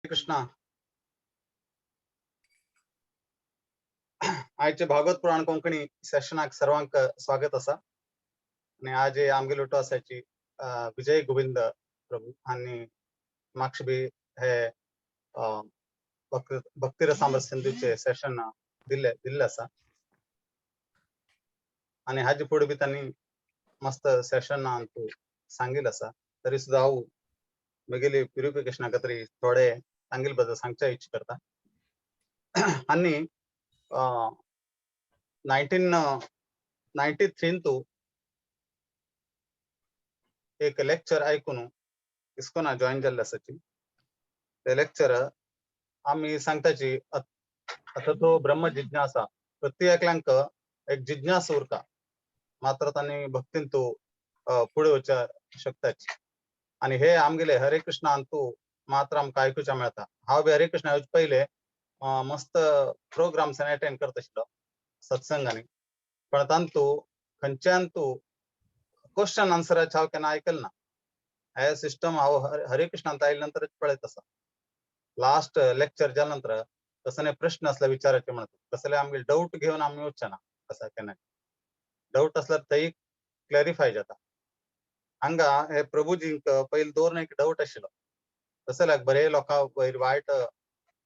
कृष्णा आयचे भागवत पुराण कोंकणी सेशनाक सर्वांक स्वागत असा आणि आज आमगे लुटो असाची विजय गोविंद प्रभू आणि मागचे बी हे भक्ती रसामृत सिंधूचे सेशन दिल्ले असा आणि हाजे पुढे बी त्यांनी मस्त सेशन अंतू सांगिल असा तरी सुद्धा हांव म्हगेली प्युरिफिकेशना खातीर थोडे सांगिल बद्दल सांगच्या इच्छ करता आणि 1993 तू एक लेक्चर ऐकून इस्कोना जॉईन जाल्ले आसाची ते लेक्चर आम्ही सांगताची आता तो ब्रह्म जिज्ञासा प्रत्येकांक एक जिज्ञास उरता मात्र त्यांनी भक्तीन तू पुढे वचा शकताची आणि हे आमगेले हरे कृष्ण अंतू मात्र आमकां आयकुच्या मेळता हांव बी हरे कृष्ण येवचे पहिले मस्त प्रोग्राम्स अटेंड करता आशिल्लो सत्संगांनी पण तांतू खंयच्यान तू क्वेश्चन आन्सराचे हांव केन्ना आयकल ना हे सिस्टम हांव हरे कृष्णांत आयले नंतरच पळयत आसा लास्ट लेक्चर जाल्या नंतर कसले प्रश्न असले विचाराचे म्हणत कसले आमगे डाऊट घेऊन आम्ही वचचे ना कसा केन्ना डाऊट असल्यार थंय क्लॅरिफाय जाता हांगा हे प्रभुजींक पयलीं दवरून एक डाऊट आशिल्लो कसल्याक बरे लोकां वयर वायट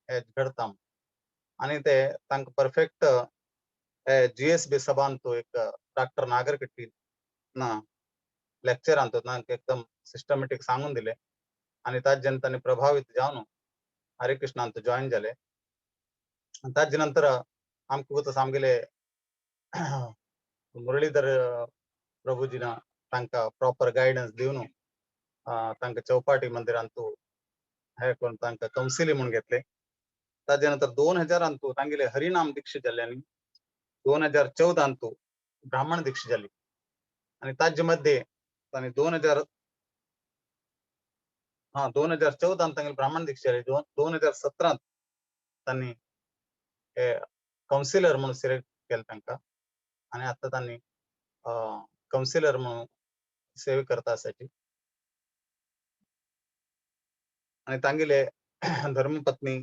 हे घडता आणि ते तांकां परफेक्ट GSB सभान तो एक डॉक्टर नागरकट्टी ना लेक्चर आणतो तांकां एकदम सिस्टमॅटिक सांगून दिले आणि ताजे जेन्ना तांणी प्रभावित जावन हरे कृष्णांत जॉईन जाले ताजे नंतर आमकां आमगेले मुरलीधर प्रभुजीना तांकां प्रॉपर गायडन्स दिवन तांकां चौपाटी मंदिरांत हे करून तांकां कौन्सिली म्हणून घेतले ताजे नंतर 2000 तू तांगेले हरिनाम दीक्षित जाल्ले आणि 2014 तू ब्राह्मण दीक्षित जाली आणि ताजे मध्ये तांणी 2014 तांगेले ब्राह्मण दीक्षित जाली 2017 तांणी काउन्सिलर म्हणून सिलेक्ट केले तांकां आणि आता तांणी काउन्सिलर म्हणून सेवा करता आसाची आणि तांगेले धर्मपत्नी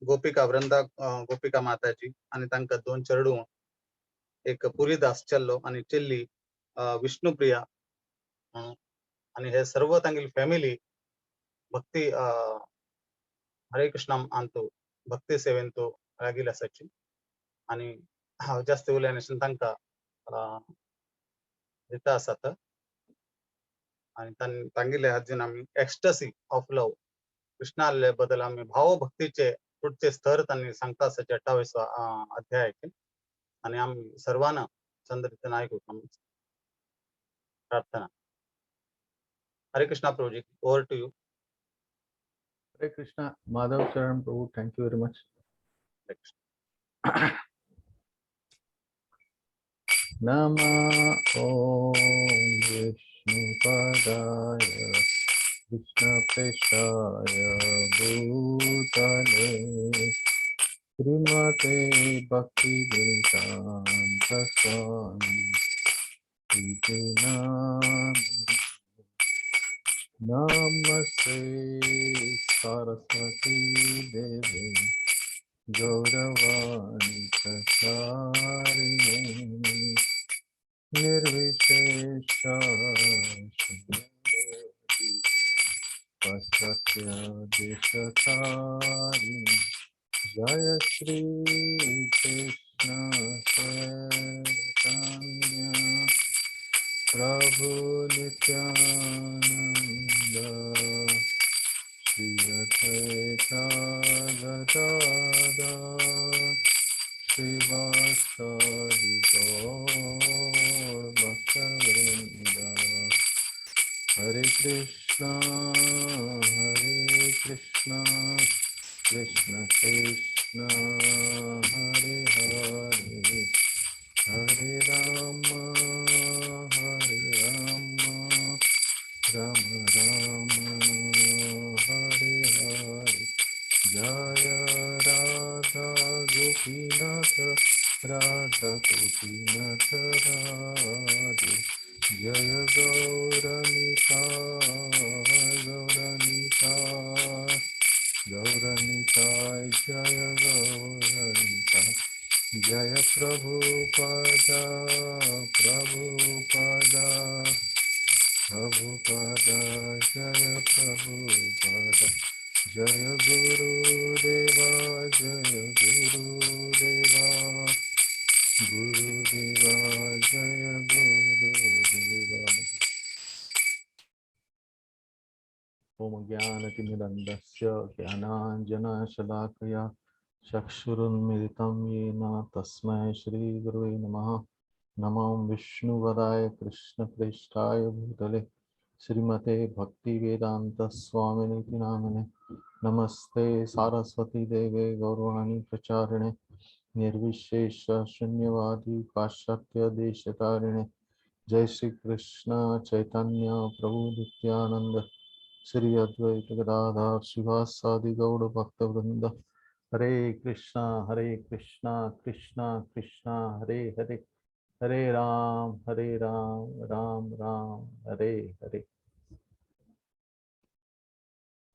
गोपिका वृंदा गोपिका माताजी आणि तांकां 2 चेडू एक पुरीदास चेल्लो आणि चेल्ली विष्णुप्रिया आणि हे सर्व तांगेली फॅमिली भक्ती हरे कृष्णा अंतू भक्ती सेवेन तो लागिल आसाची आणि हांव जास्त उलयना नाशिल्लें तांकां दिता आसात आणि तांगेले हातून आमी एक्स्टसी ऑफ लव कृष्णा बद्दल आमी भावभक्तीचे पुढचे स्तर तांणी सांगता आसाचे 28वा अध्यायाचे आणि आम्ही सर्वांना चंद्र नायक प्रार्थना हरे कृष्णा प्रभुजी over to you Hare Krishna, Madhav Charan Prabhu, thank you very much. Nama Om Vishnu Padaya Krishna Preshaya Bhutale Srimate Bhakti Vedanta Swami Iti Namah Namaste Saraswati Devi Gauravani Pracharine Nirvishesha Shunyavadi Paschatya Deshatari Jaya Shri Krishna Chaitanya Prabhu Nityananda Shri Advaita Gadada Srivastadi Gaur Bhaktavrinda Hare Krishna Krishna Krishna Hare Hare Hare Rama Rama Rama Hare Hare Jaya Radha Gopinath Radha Gopinath Radhe Jaya Gauranitai Nitai, Jaya Gaura Nitai, Jaya Prabhupada, Prabhupada, Prabhupada, Jaya Prabhupada, Jaya Guru Deva, Jaya Guru Deva, Guru Deva, Jaya Guru Deva. Om Jnanatimirandasya Jnananjanashalaakaya Chakshurunmilitam Yena Tasmai Shri Gurave Namaha. Namam Vishnuvadaya Krishna Presthaya Bhutale Srimate Bhakti Vedanta Swaminiti Namane. Namaste Saraswati Deve Gaurvani Pracharine Nirvishesha Shunyavadi Paschatya Deshatarine. Jai Shri Krishna Chaitanya Prabhu Nityananda Shri Advaita Gadadhar Srivasadi Gaura Bhakta Vrinda. Hare Krishna Krishna Krishna Hare Hare, Hare Ram Ram Ram Hare Hare.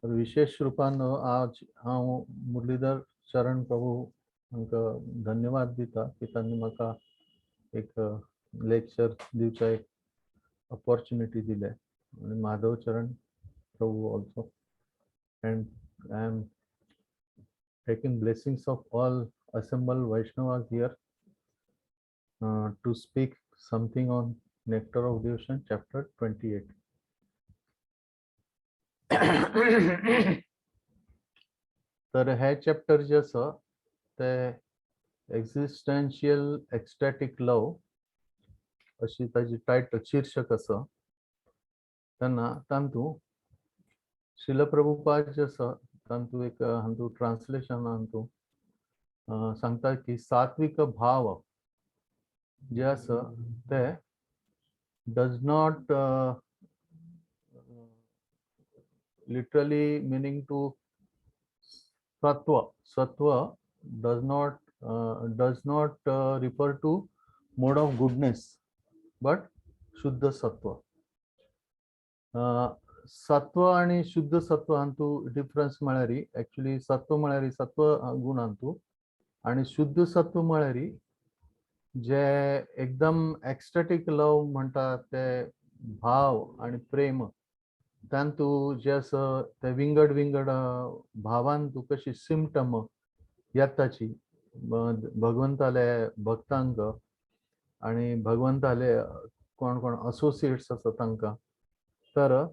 तर विशेष रूपान आज हांव मुरलीधर शरण प्रभू हांकां धन्यवाद दिता की तांणी म्हाका एक लेक्चर दिवचा एक opportunity दिले, आणि माधव चरण प्रभू also, and I am taking blessings of all assembled Vaishnavas here to speak something on Nectar of Devotion, chapter 28. तर हे चॅप्टर जे आसा ते एक्झिस्टेंशियल एक्स्टॅटिक लव अशी ताजी टायटल शीर्षक आसा. तेन्ना तांतू श्रील प्रभुपाद जे आसा तांतू एक हांतू ट्रान्सलेशन हांतू सांगता की सात्विक भाव जे आसा ते does not literally meaning to sattva does not refer to mode of goodness but shuddha sattva. सत्व आणि शुद्ध सत्व हांतू डिफरन्स म्हळ्यार एक्चुअली सत्व म्हळ्यार सत्व गुण हांतू, आणि शुद्ध सत्व म्हळ्यार जे एकदम एक्स्टॅटिक लव म्हणटा ते भाव आणि प्रेम तांतू जे आसा ते विंगड भावान तू कशी सिम्पटम येताची भगवंताले भक्तांक आणि भगवंताले कोण कोण असोसिएट्स आसा तांकां, तर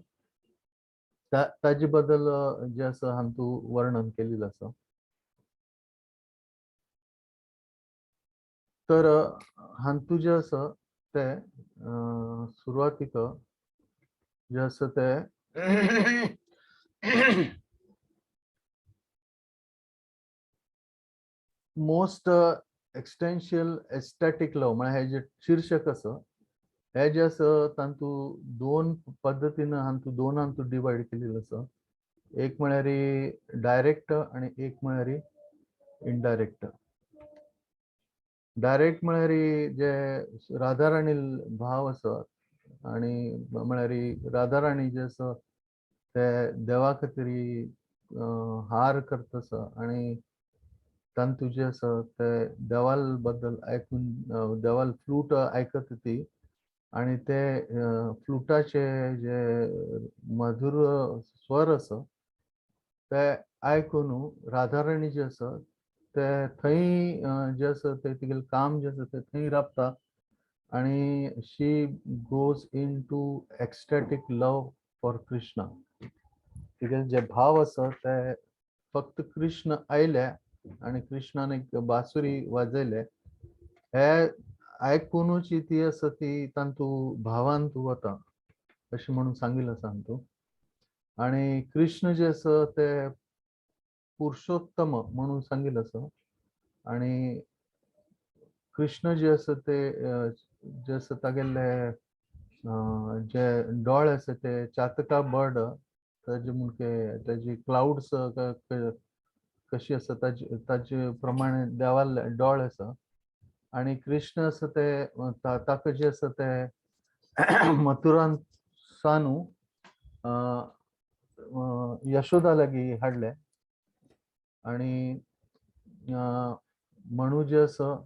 ताजे बद्दल जे आसा हांतू वर्णन केलेलें आसा. तर हांतू जे आसा ते सुरवातीक जे आसा ते मोस्ट एक्सटेन्शियल एस्थेटिक लव म्हळ्यार हे जे शीर्षक आसा हे जे आसा तांतू दोन पद्धतीन हांतू दोन हांतू डिवायड केलेले आसा. एक म्हळ्यार डायरेक्ट आणि एक म्हळ्यार इनडायरेक्ट. डायरेक्ट म्हळ्यार जे राधाराणी भाव आसा आणि म्हळ्यार राधाराणी जे आसा ते देवा खातीर हार करता आसा आणि तांतू जे आसा ते देवाल बद्दल आयकून देवाल फ्लूट आयकता ती, आणि ते फ्लुटाचे जे मधुर स्वर आसा ते आयकून राधाराणी जे आसा ते थंय जे आसा ते तिगेलें काम जे आसा ते थंय राबता, आणि she goes into ecstatic love for Krishna. तिगेले जे भाव आसा ते फक्त कृष्ण आयले आणि कृष्णान एक बासुरी वाजयले हे आयकूनच ती आसा ती तांतू भावान तू वता अशें म्हणून सांगिल्लें आसा हांतू. आणि कृष्ण जे आसा ते पुरुषोत्तम म्हणून सांगिल्लें आसा, आणि कृष्ण जे आसा ते जे आसा तागेले जे डोळे आसा ते चातका बर्ड ताजे मुखे ताजी क्लाउड्स कशी आसा ताजे प्रमाणे देवाल डोळे आसा, आणि कृष्ण आसा ते ताका जे आसा ते मथुरान सानू यशोदा लागीं हाडले, आणि म्हणू जे असं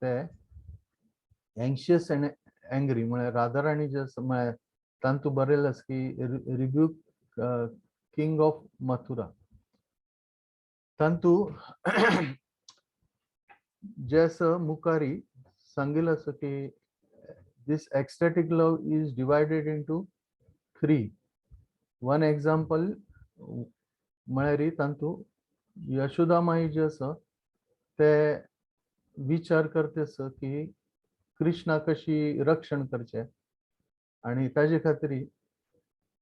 ते एंशियस अँड एंग्री म्हणजे राधाराणी जे असं म्हणजे तांतू बरयलास की रिब्यूक किंग ऑफ मथुरा तांतू जे असं मुखारी सांगितलं असं की this ecstatic love is divided into 3. One example म्हळ्यार तांतू यशोदामाई जे असं ते विचार करतेस की कृष्णा कशी रक्षण करचे आणि ताजे खातीर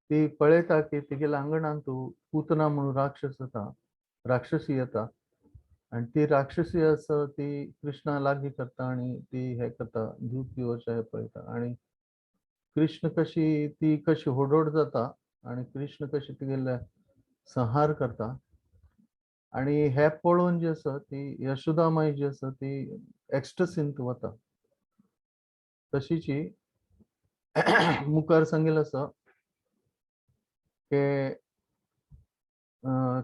ती पळयता की तिगेल्या अंगणांतू पूतना म्हणून राक्षस येता राक्षसी येता आणि ती राक्षसी असं ती कृष्णा लागी करता आणि ती हे करता दूध पिवचे हे पळयता आणि कृष्ण कशी होडोड जाता आणि कृष्ण कशी तिगेले संहार करता आणि हे पळोवन जे आसा ती यशोदामाई जी आसा ती एक्स्टसींत वता तशीची मुखार सांगिल्लें आसा की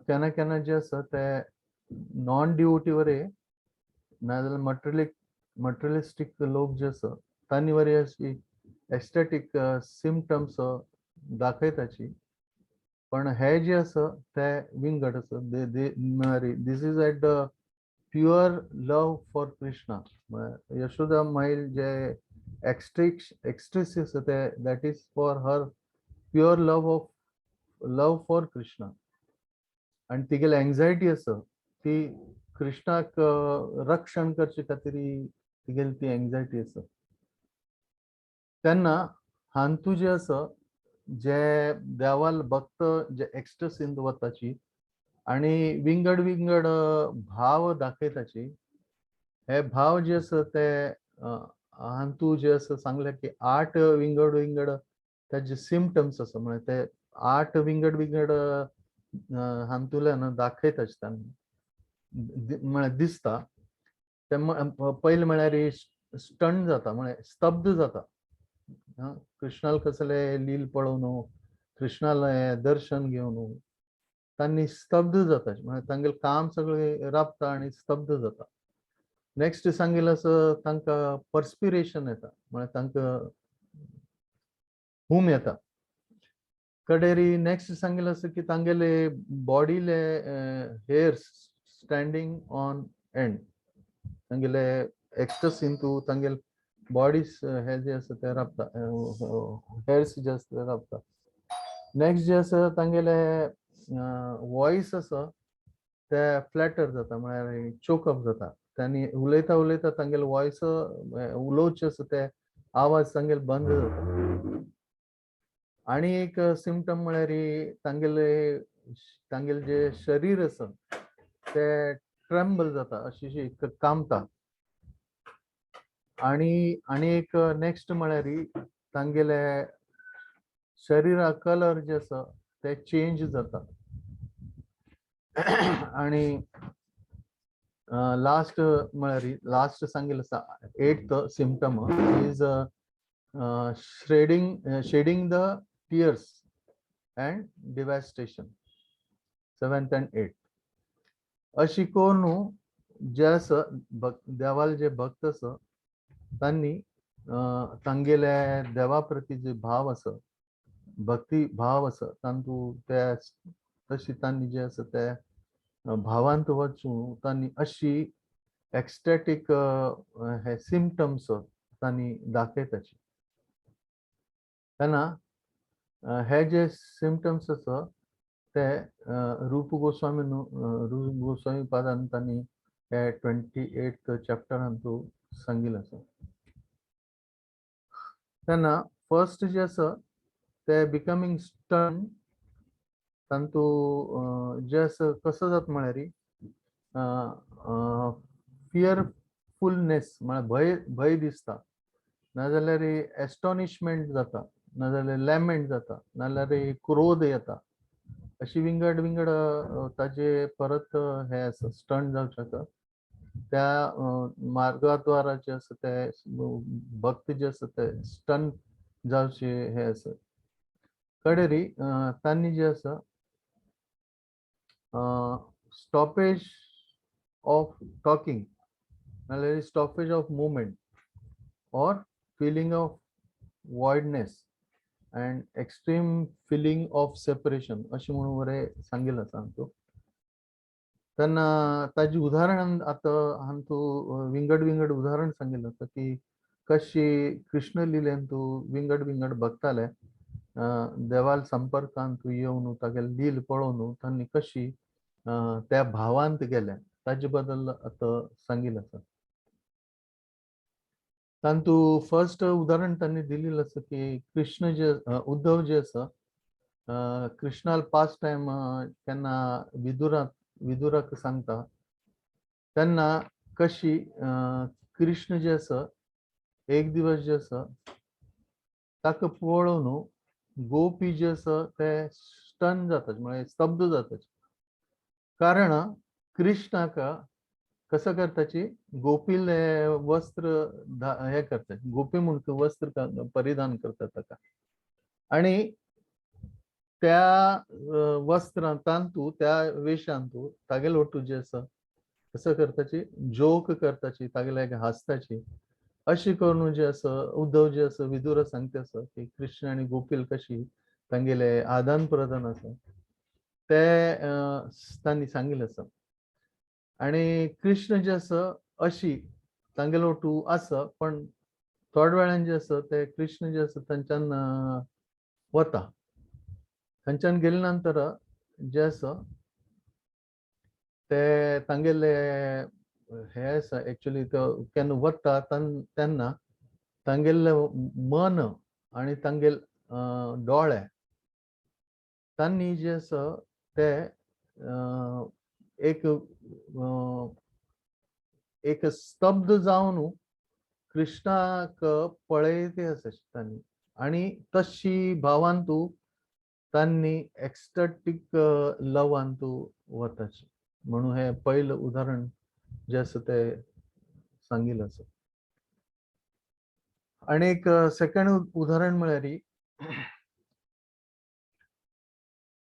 केन्ना केन्ना जे आसा ते नॉन डिवोटी वरे नाजाल्यार मटेरियलिस्टीक लोक जे आसा तांणी वरी अशी एस्थेटीक सिम्पटम्स दाखयताची पण हे जे आसा ते विंगड आसा this is at the pure love for Krishna Yashoda माईल जे एक्स्ट्रीस आसा ते that is for her pure love for Krishna आणि तिगेली एंग्जायटी आसा ती कृष्णाक रक्षण करचे खातीर तिगेली ती एंग्जायटी आसा तेन्ना हांतू जे आसा जे देवाल भक्त जे एक्स्टसींत वताची आणि विंगड विंगड भाव दाखयताची हे भाव जे आसा ते हांतू जे आसा सांगले की 8 विंगड त्याचे सिम्पटम्स आसा म्हणजे ते 8 विंगड हांतुल्यान दाखयताचे तांणी म्हळ्यार दिसता ते पयले म्हळ्यार स्टन जाता म्हळ्यार स्तब्ध जाता कृष्णाल कसले लील पळोवन कृष्णाल दर्शन घेवन तांणी स्तब्ध जाता म्हणजे तांगेले काम सगळे राबता आणि स्तब्ध जाता नेक्स्ट सांगिल्लें असं तांकां पर्स्पिरेशन येता म्हळ्यार तांकां हूम येता कडेरी नेक्स्ट सांगिल्लें असं की तांगेले बॉडीले हेअर्स स्टँडींग ऑन एंड तांगेले एक्स्टसींतू तांगेले बॉडीज हे जे आसा ते राबता हेअर्स जे आसा ते राबता नेक्स्ट जे आसा तांगेले वॉइस आसा ते फ्लॅटर जाता म्हळ्यार चोकअप जाता त्यांनी उलयता उलयता तांगेले वॉइस उलोवचे आसा ते आवाज तांगेले बंद जाता आणि एक सिम्पटम म्हळ्यार तांगेले जे शरीर आसा ते ट्रेम्बल जाता अशी कामता आणि एक नेक्स्ट म्हळ्यार तांगेले शरीरा कलर जे आसा ते चेंज जाता आणि लास्ट म्हळ्यार लास्ट सांगिल्लें आसा 8th symptom is shedding the tears and devastation 7th and 8th अशी करून जे आसा देवाल जे भक्त आसा तांणी तांगेले देवा प्रती जे भाव आसा भक्ती भाव आसा तांतू ते तशी तांणी जे आसा ते भावांत वचून तांणी अशी एक्स्टॅटीक हे सिम्पटम्स तांणी दाखयताची तेन्ना हे जे सिम्पटम्स आसा ते रूप गोस्वामी पादान तांणी हे 28th चॅप्टरांतू सांगिल्लें आसा तेन्ना फर्स्ट जे आसा ते बिकमिंग स्टन तांतू जे आसा कसो जाता म्हळ्यार फियरफुलनेस म्हळ्यार भंय दिसता नाजाल्यार एस्टॉनिशमेंट जाता नाजाल्यार लॅमेंट जाता नाजाल्यार क्रोध येता अशी विंगड ताजे परत हे आसा स्टन जावचे आसा त्या मार्गाद्वारा जे आसा ते भक्त जे आसा ते स्टन जावचे हे आसा कडेरी तांणी जे आसा स्टॉपेज ऑफ टॉकिंग, नाल्यार स्टॉपेज ऑफ मुवमेंट, और feeling of voidness and extreme feeling of separation अशें म्हणून बरें सांगिल्लें आसा हातूंत. तेन्ना ताजी उदाहरण आता हातूंत विंगड विंगड उदाहरण सांगिल्लें आसा की कशी कृष्ण लिलेन तूं विंगड विंगड भक्ताले देवाल संपर्कांत तूं येवन तागेले लील पळोवन तांणी कशी त्या भावांत गेले ताजे बद्दल आतां सांगिल्लें आसा. तातूंत फर्स्ट उदाहरण तांणी दिल्लें आसा की कृष्ण जे उद्धव जे आसा कृष्णाल पास्ट टायम केन्ना विदुराक सांगता तेन्ना कशी कृष्ण जे आसा एक दिवस जे आसा ताका पळोवन गोपी जे आसा ते स्टन जातात, म्हणजे स्तब्ध जातात. कारण कृष्णाक कसं करताची गोपीले वस्त्र हे करतात, गोपी म्हणून वस्त्र परिधान करतात ताका, आणि त्या वस्त्रांतू त्या वेशांतू तागेले ओटू जे आसा कसं करताची जोक करताची, तागेले हासताची अशी करून जे आसा उद्धव जे आसा विदुरा सांगता आसा की कृष्ण आणि गोपील कशी तांगेले आदान प्रदान आसा ते तांणी सांगिल्लें आसा. आणि कृष्ण जे आसा अशी तांगेलो ओटू आसा, पण थोड्या वेळान जे आसा ते कृष्ण जे आसा तांच्यान वता. थंयच्यान गेले नंतर जे आसा ते तांगेले हे आसा एक्चुअली तो केन्ना वता तेन्ना तांगेले मन आणि तांगेले डोळे तांणी जे आसा ते एक स्तब्ध जावन कृष्णाक पळयते आसा तांणी, आणि तशी भावांतू तांणी एक्स्टॅटिक लवांतू वताची म्हणून हे पहिलं उदाहरण जे आसा ते सांगिल्लें आसा. आणि एक सेकंड उदाहरण म्हळ्यार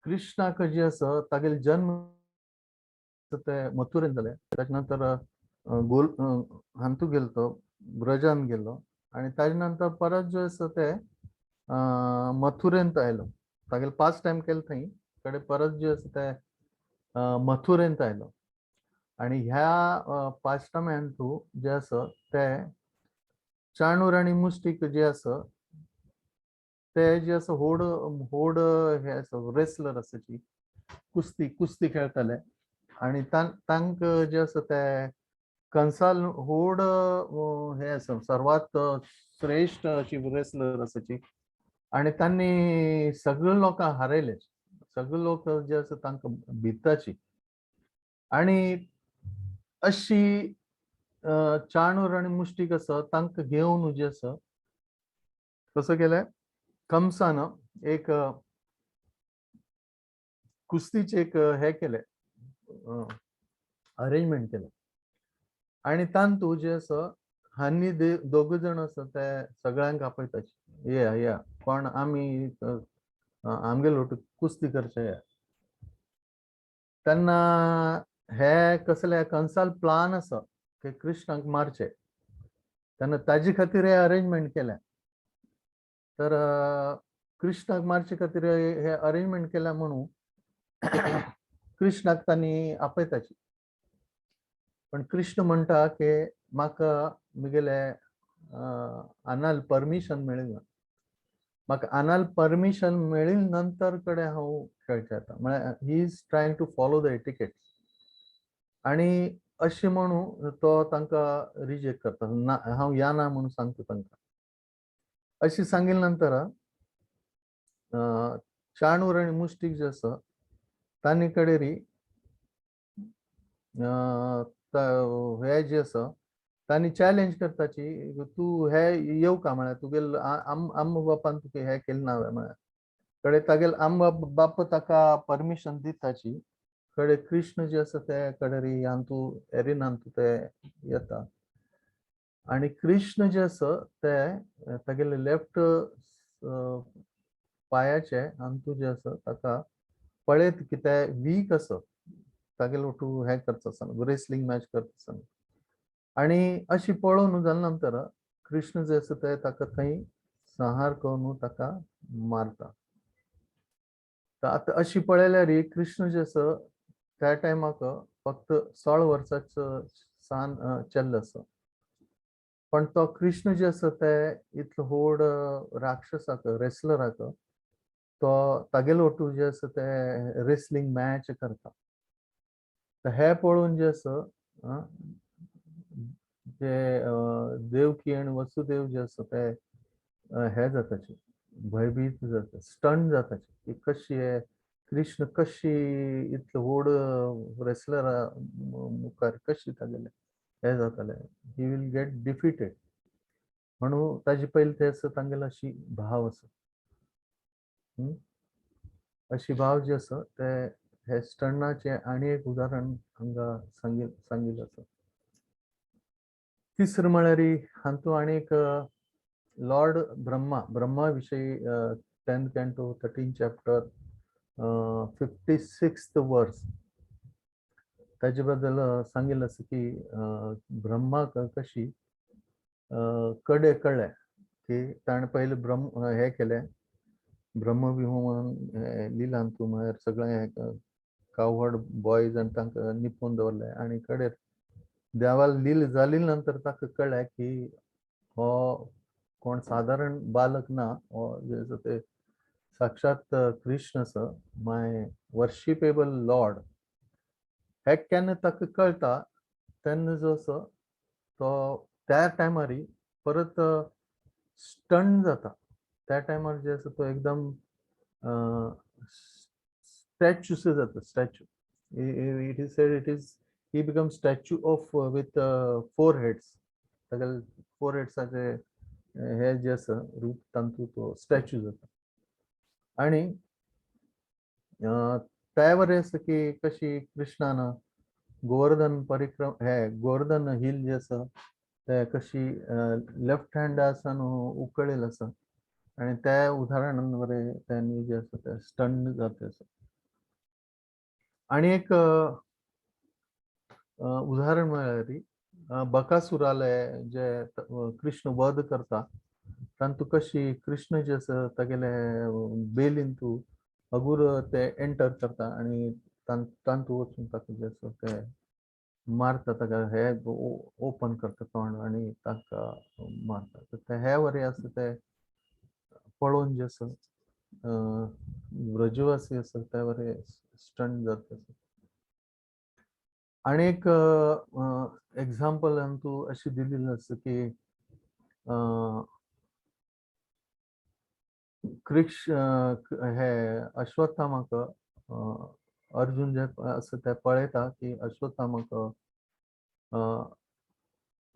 कृष्णाक जे आसा तागेले जन्म ते मथुरेन जाले, ताजे नंतर हांतू गेलो तो ब्रजान गेलो, आणि ताजे नंतर परत जे आसा ते मथुरेंत आयलो. तागेले पास्ट टायम केलो थंय कडे परत जे आसा ते मथुरेंत आयलो. आणि ह्या पास्ट टायमांतू जे आसा ते चाणूर आणि मुष्टीक जे आसा ते जे आसा होड हे आसा रेसलर आसाची कुस्ती खेळटाले, आणि तांक जे आसा ते कंसाल होड हे आसा सर्वात श्रेष्ठ अशी रेसलर आसाची, आणि तांणी सगळे लोकांक हारयले. सगळे लोक जे आसा तांकां भिताची, आणि अशी चाणूर आणि मुष्टीक आसा तांकां घेवन जे आसा कसं केलें कंसान एक कुस्तीचे एक हे केले अरेंजमेंट केले, आणि तांतू जे आसा हांनी दोग जण आसा ते सगळ्यांक आपयताचे या कोण आमी आमगे लोट कुस्ती करचे या. तेन्ना हे कसले कंसाल प्लान आसा की कृष्णाक मारचे, तेन्ना ताजे खातीर हे अरेंजमेंट केल्या. तर कृष्णाक मारचे खातीर हे अरेंजमेंट केल्या म्हणून कृष्णाक तांणी आपयताची. पण कृष्ण म्हणटा की म्हाका म्हगेले आनाल परमिशन मेळिना, म्हाका आनाल परमिशन मेळिल नंतर कडे हांव खेळचें येता. म्हळ्यार he is trying to follow the etiquette, आणि अशें म्हणून तो तांकां रिजेक्ट करता, ना हांव येना म्हणून सांगता तांकां. अशें सांगिल्ले नंतर चाणूर आणि मुष्टीक जे आसा तांणी कडेरी हे जे आसा तांणी चॅलेंज करताची तूं हे येव का, म्हळ्यार तुगेल आम्म बापान तुका हे केलें ना म्हळ्यार कडे तागेल आम्म बाप ताका परमिशन दिताची. कडे कृष्ण जे आसा ते कडेरी हांतू एरिनांतू ते येता, आणि कृष्ण जे आसा ते तागेले लेफ्ट पायाचे हांतू जे आसा ताका पळयत की ते वीक आसा, तागेलो वटू हे करता आसतना रेसलिंग मॅच करता आसतना आणि अशी पळोवन जाल्या नंतर कृष्ण जे आसा ते ताका थंय संहार करून ताका मारता. तर आता अशी पळयल्यार कृष्ण जे आसा त्या टायमाक फक्त 16 वर्साचो सान चल्लो आसा. पण तो कृष्ण जे आसा ते इतलो व्हड राक्षसाक रेसलराक तो तागेलो वटू जे आसा ते रेसलिंग मॅच करता. तर हे पळोवन जे आसा जे देवकी आणि वसुदेव जे आसा ते हे जाताचे भयभीत जाता स्टन जाताचे की कशी हे कृष्ण कशी इतलो व्हड रेसलरा मुखार कशी तागेले हे जाताले ही विल गेट डिफिटेड म्हणून ताजे पयली ते आसा तांगेलो अशी भाव आसा. अशी भाव जे आसा ते हे स्टन्नाचे आनी एक उदाहरण हांगा सांगिल्लें आसा. तिसरें म्हळ्यार हातूंत आनी एक लॉर्ड ब्रह्मा विशयी 10th canto 13th chapter 56th verse ताजे बद्दल सांगिल्लें आसा की ब्रह्माक कशी कळ्ळें की ताणें पयलें हे केलें ब्रह्मविमोहन लिहिलां तूं म्हळ्यार सगळें कावहड बॉयज आनी तांकां निपोवन दवरले आनी कडेर देवाल लील जाली नंतर ताका कळ्ळें की हो कोण साधारण बालक ना हो जे आसा ते साक्षात कृष्ण आसा माय वर्शिपेबल लॉर्ड. हे केन्ना ताका कळटा तेन्ना जो आसा तो त्या टायमार परत स्टन जाता. त्या टायमार जे आसा तो एकदम स्टॅच्यू जाता statue. It is sed it is he becomes statue of with 4 heads. तागेले 4 हेड्साचे हे जे आसा रूप तांतू तो स्टॅच्यू जाता. आणि त्या वरें आसा की कशी कृष्णान गोवर्धन परिक्रम हे गोवर्धन हिल जे आसा ते कशी लेफ्ट हँडासान उखळिल्लें आसा आनी त्या उदाहरणान वरें त्यांनी जे आसा ते स्टन जाता आसा. आनी एक उदाहरण म्हळ्यार बकासुराले जे कृष्ण वध करता तांतू कशी कृष्ण जे आसा तागेले बेलीन तूं अगूर ते एंटर करता आनी तांतू वचून ताका जे आसा ते मारता ताका हे ओपन करता तोंड आनी ताका मारता. तर हे वरें आसा ते पळोवन जे आसा व्रजवासी आसा ते वरें स्टन जाता. आनी एक एग्जाम्पल हातूं अशी दिलेली आसा की कृष्ण हे अश्वत्थामाक अर्जुन जे आसा ते पळयता की अश्वत्थामाक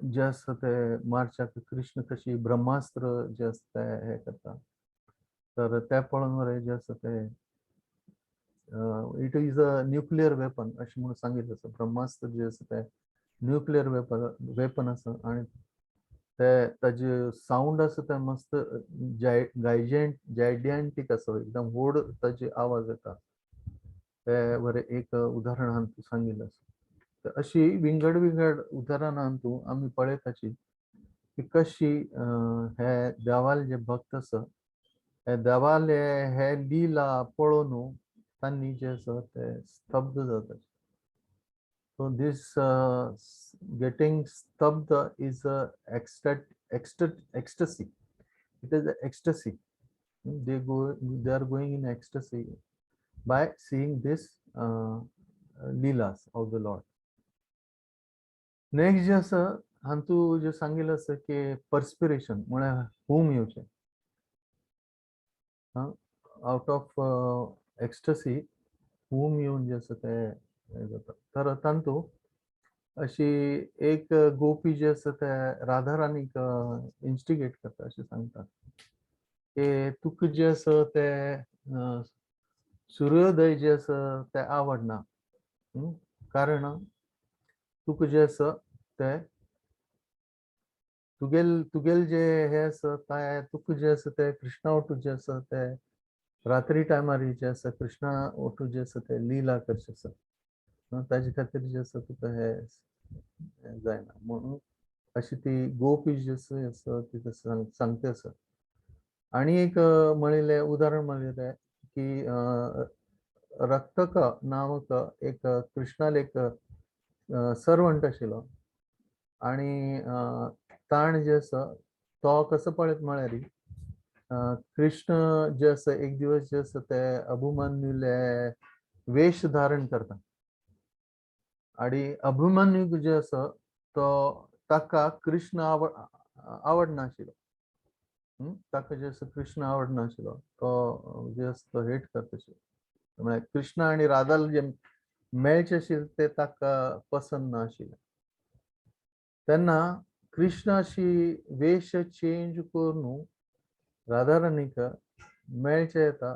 जे आसा ते मार्चाक कृष्ण कशी ब्रह्मास्त्र जे आसा ते हे करता. तर ते पळोवन वरें जे आसा ते it is a nuclear weapon अशें म्हणून सांगिल्लें आसा. ब्रह्मास्त्र जे आसा ते न्यूक्लियर वेपन आसा आनी ते ताजे साऊंड आसा ते मस्त जायडॅन्टीक आसा एकदम व्हड ताजे आवाज येता. ते वरें एक उदाहरण हातूं सांगिल्लें आसा. तर अशी विंगड उदाहरणां हातूं आमी पळयताची की कशी हे देवाले जे भक्त आसा हे देवाले हे लिला पळोवन तांणी जे आसा ते स्तब्ध जाता. So this getting stubbed is a ecstasy. It is ecstasy. They are going in ecstasy by seeing this leelas of the Lord. Next जे आसा हातूं जे सांगिल्लें आसा की पर्स्पिरेशन म्हळ्यार हूम येवचें आउट ऑफ एक्स्टसी हूम येवन जे आसा ते जाता. तर तांतू अशी एक गोपी जे आसा ते राधाराणीक इन्स्टिगेट करता अशें सांगता की तुका जे आसा ते सूर्योदय जे आसा ते आवडना कारण तुका जे आसा ते तुगेल जे हे आसा ते तुका जे आसा ते कृष्णा वटू जे आसा ते रात्री टायमार जे आसा कृष्णा वटू जे आसा ते लीला करचे आसा. ताजे खातीर जे आसा तुका हे जायना म्हणून अशी ती गोपी जी आसा ती सांगता आसा. आणि एक म्हणिल्लें उदाहरण म्हणिल्लें की रक्तक नामक एक कृष्णाल एक सर्वंट आशिल्लो आणि ताण जे आसा तो कसो पळयत म्हळ्यार कृष्ण जे आसा एक दिवस जे आसा ते अभिमन्युले वेश धारण करता आणि अभिमन्यू जे आसा तो ताका कृष्ण आवडनाशिल्लो. ताका जे आसा कृष्ण आवडनाशिल्लो तो जे आसा तो हेट करताशिल्लो. म्हळ्यार कृष्ण आणि राधा जे मेळचे आशिल्ले ते ताका पसंद ना आशिल्ले. तेन्ना कृष्ण अशी वेश चेंज करून राधाराणीक मेळचे येता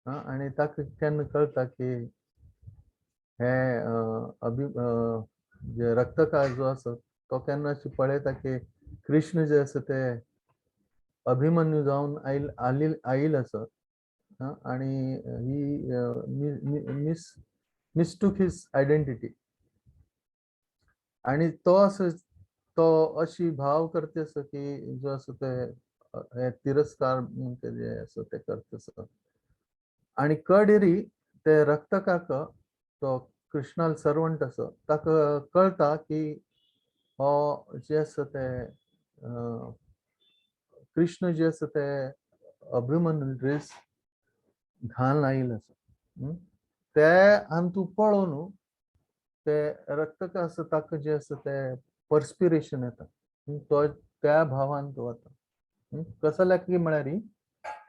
आणि ताका केन्ना कळटा की हे जे रक्तकाळ जो आसा तो केन्ना अशी पळयता की कृष्ण जे आसा ते अभिमन्यू जावन आयिल्लो आसा आणि ही मिस्टूक हिज आयडेंटिटी आणि तो असो तो अशी भाव करता आसा की जो आसा ते हे तिरस्कार म्हणटा जे आसा ते करता आसा आणि कडेरी ते रक्तकाक तो कृष्णाल सर्वंट आसा ताका कळटा की हो जे आसा ते कृष्ण जे आसा ते अभिमन्यू ड्रेस घालून आयिल्लो आसा. ते हातूंत पळोवन ते रक्तक आसा ताका जे आसा ते पर्स्पिरेशन येता. तो त्या भावान तो वता. कसो की म्हळ्यार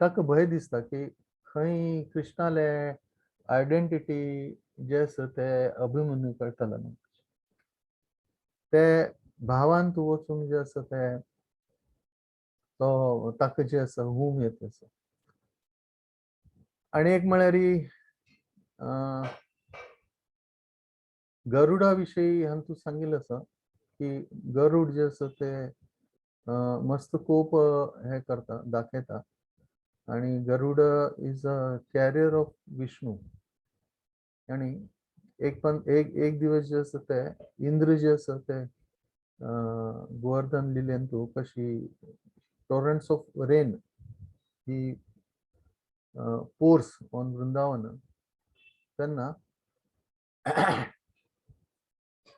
ताका भंय दिसता की खंय कृष्णाले आयडेंटिटी जे आसा ते अभिमन्यू कळटलो न्हू. ते भावान तूं वचून जे आसा ते तो ताका जे आसा हूम येता आसा. आणि एक म्हळ्यार गरुडा विशयी हातूंत सांगिल्लें आसा की गरुड जे आसा ते मस्त खूब हे करता दाखयता आणि Garuda is a carrier of Vishnu आणि एक दिवस जे आसा ते इंद्र जे आसा ते गोवर्धन लिलेन तूं कशी torrents of rain he pours on Vrindavan तेन्ना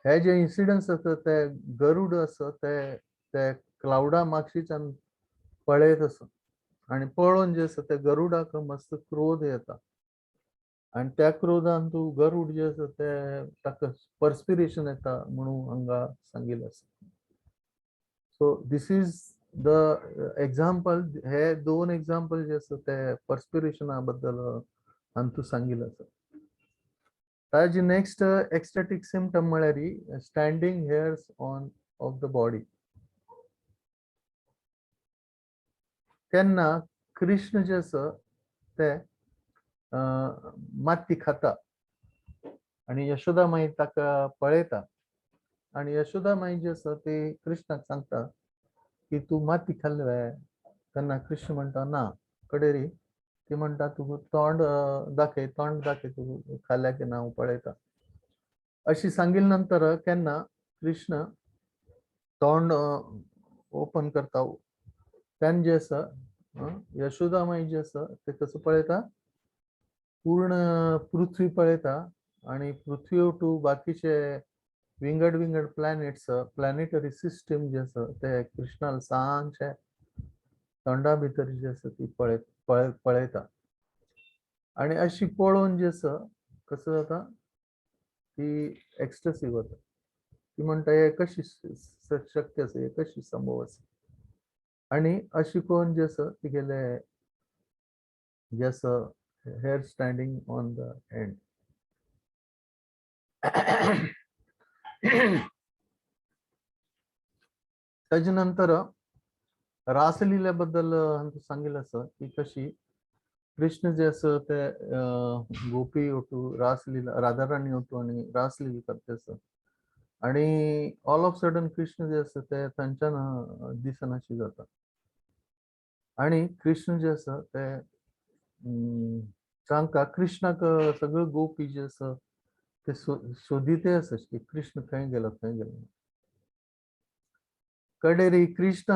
हे जे इन्सिडंट्स आसा ते गरुड आसा ते क्लाउडा मागशीच्यान पळयत आसा आणि पळोवन जे आसा ते गरुडाक मस्त क्रोध येता आणि त्या क्रोधान तूं गरुड जे आसा ते ताका पर्स्पिरेशन येता म्हणून हांगा सांगिल्लें आसा. So this is the example. हे दोन एक्झाम्पल जे आसा ते पर्स्पिरेशना बद्दल हातूंत सांगिल्लें आसा. ताजी नेक्स्ट एक्स्टॅटिक सिम्पटम म्हळ्यार standing hairs on off the body. तेन्ना कृष्ण जे आसा ते माती खाता आणि यशोदा माई ताका पळयता आणि यशोदा माई जी आसा ती कृष्णाक सांगता की तूं माती खाल्ले. तेन्ना कृष्ण म्हणटा ना. कडेरी ती म्हणटा तूं तोंड दाखय तूं खाल्ल्या की ना हांव पळयता. अशी सांगिल्ले नंतर केन्ना कृष्ण तोंड ओपन करता तेन्ना जे आसा यशोदा माई जी आसा ते कसो पळयता पूर्ण पृथ्वी पळयता आणि पृथ्वी टू बाकीचे विंगड प्लॅनेट्स प्लॅनेटरी सिस्टम जे आसा ते कृष्णाल सांचे तोंडा भितर जी आसा ती पळयता आणि अशी पळोवन जी आसा कसो जाता ती एक्स्टसी वता. ती म्हणटा हे कशी शक्य आसा हे कशी संभव आसा आणि अशी कोण जे आसा तिगेले जे आसा hair standing on the end. ताजे नंतर रासलीले बद्दल हातूंत सांगिल्लें आसा की कशी कृष्ण जे आसा ते गोपी ओटू रासलीला राधाराणी ओटू आणि रासलीला करता आसा आणि ऑल ऑफ सडन कृष्ण जे आसा ते तांच्यान दिसनाशी जाता आणि कृष्ण जे आसा ते तांकां कृष्णाक सगळ्यो गोपी जे आसा ते सोदिते असच की कृष्ण खंय गेलो खंय गेलो. कडेरी कृष्ण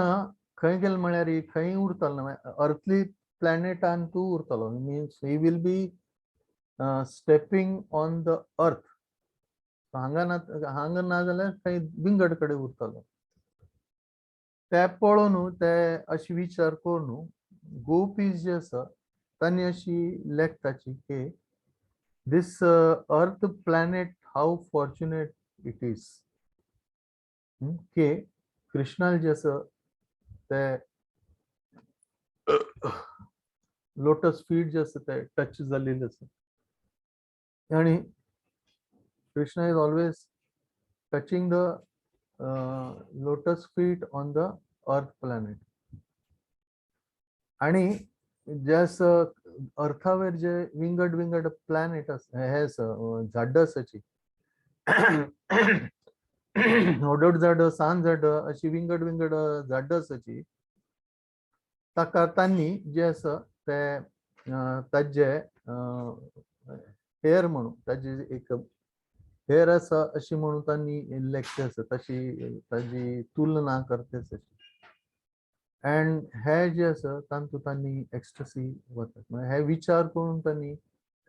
खंय गेलो म्हळ्यार खंय उरतलो ना, अर्थली प्लॅनेटान तूं उरतलो. Means he will be stepping on the earth. हांगा ना जाल्यार खंय विंगड कडेन उरतलो. ते पळोवन ते अशी विचार करून गोपीज जे आसा तांणी अशी लेखताची की this earth planet, how fortunate it is. की कृष्णाल जे आसा ते लोटस फीट जे आसा ते टच जाल्लेले आसा. आणि Krishna is always touching the lotus feet on the earth planet. आणि जे अर्थावर जे विंगड विंगड प्लॅनेट हे झाड आसाची ओडोड झाड, सान झाड अशी विंगड विंगड झाड आसाची ताका तांणी जे आसा ते ताजे हेर म्हणून ताजी एक हेर आसा अशी म्हणून तांणी लेखचे आसा तशी ताजी तुलना करतेच अशी. अँड हे जे आसा तांतूं तांणी एक्स्टसी वतात. म्हणजे हे विचार करून तांणी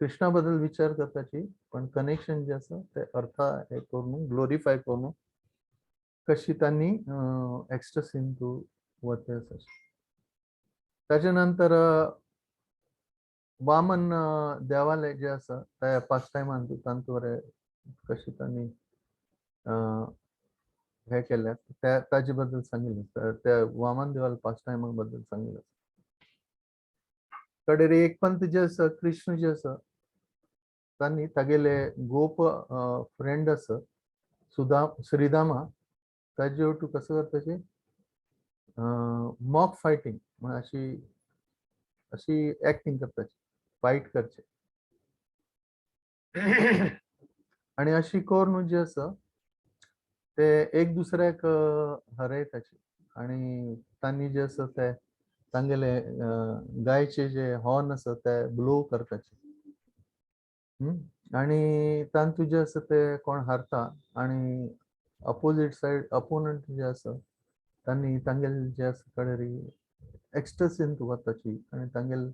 कृष्णा बद्दल विचार करपाची, पण कनेक्शन जे आसा ते अर्थ हे करून ग्लोरिफाय करून कशी तांणी एक्स्टसीन तूं वतात. ताचे नंतर वामन देवालय जे आसा ते पास्ट टायमान तांतूर कशी तांणी हे केल्यात ताजे बद्दल सांगिल्लें. त्या वामन देवाल पास्ट टायमा बद्दल सांगिल्लें. कडेन एक पंत जे आसा कृष्ण जे आसा तांणी तागेले गोप फ्रेंड आसा श्रीदामा ताजे वटू कसं करताचे मॉक फायटिंग म्हणजे अशी एक्टिंग करताची, फायट करचे. आणि अशी करून जे आसा ते एक दुसऱ्याक हरयताचे. आणि तांणी जे आसा ते तांगेले गायचे जे हॉर्न आसा ते ब्लो करताचे. आणि तांतू जे आसा ते कोण हारता आणि अपोजीट सायड अपोनंट जे आसा तांणी तांगेले जे आसा कडेरी एक्स्टसीन वताची आणि तांगेले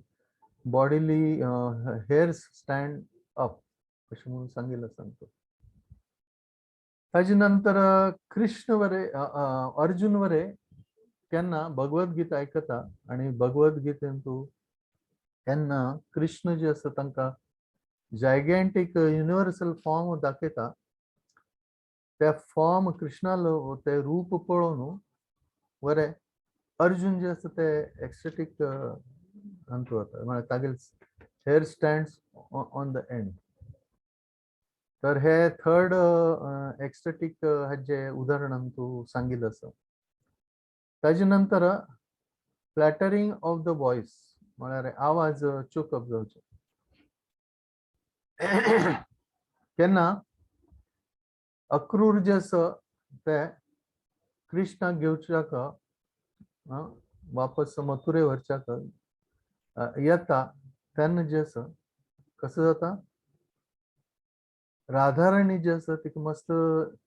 बॉडीली हेअर्स स्टँड अप अशें म्हणून सांगिल्लें सांगता. ताजे नंतर कृष्ण वरे अर्जुन वरे केन्ना भगवद्गीता आयकता आणि भगवद्गीतेन तूं केन्ना कृष्ण जे आसा तांकां जायगेंटीक युनिवर्सल फॉर्म दाखयता. त्या फॉर्म कृष्णालो ते रूप पळोवन वरे अर्जुन जे आसा ते एक्स्टॅटिक हातूंत वता. म्हळ्यार तागेले hair stands on the end. तर हे थर्ड एक्स्टॅटिक हाचे उदाहरण तूं सांगिल्लें आसा. ताजे नंतर फ्लॅटरिंग ऑफ द वॉयस म्हळ्यार आवाज चोकप जावचे. केन्ना अक्रूर जे आसा ते कृष्णाक घेवच्याक वापस मथुरे व्हरच्याक येता तेन्ना जे आसा कसं जाता राधाराणी जे आसा तिका मस्त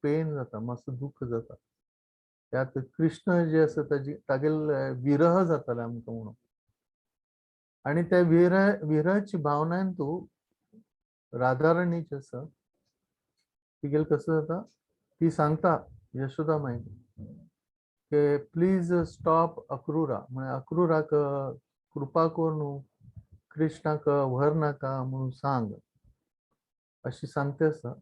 पेन जाता, मस्त दुःख जाता. त्यात कृष्ण जे आसा तागेले विरह जाताले आमकां म्हणून. आणि त्या विरहाची भावनान तूं राधाराणी जी आसा तिगेले कसं जाता ती सांगता यशोदा मायक की प्लीज स्टॉप अक्रूरा. म्हणजे अक्रूराक कृपा करून कृष्णाक व्हर नाका म्हणून सांग अशी सांगता आसा.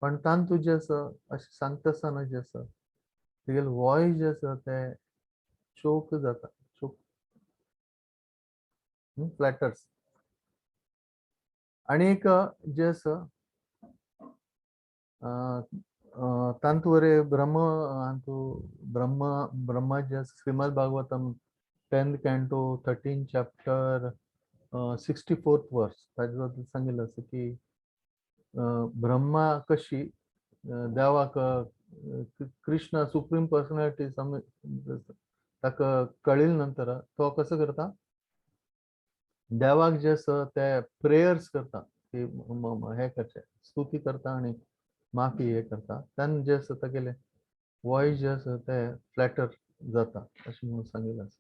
पण तांतू जे आसा अशें सांगता आसतना जे आसा तिगेले वॉयस जे आसा ते चोक जाता, चोक फ्लॅटर्स. आणि एक जे आसा तांतू वरे ब्रह्मा जे आसा Shrimad Bhagavatam 10th कॅन्टो 13th chapter 64th वर्स ताजे बद्दल सांगिल्लें आसा की ब्रह्मा कशी देवाक कृष्ण सुप्रीम पर्सनॅलिटी ताका कळिल्ले नंतर तो कसो करता देवाक जे आसा ते प्रेयर्स करता की हे करचे स्तुती करता आणि माफी हे करता त्यान जे आसा तेगेले वॉइस जे आसा ते फ्लॅटर जाता अशें म्हणून सांगिल्लें आसा.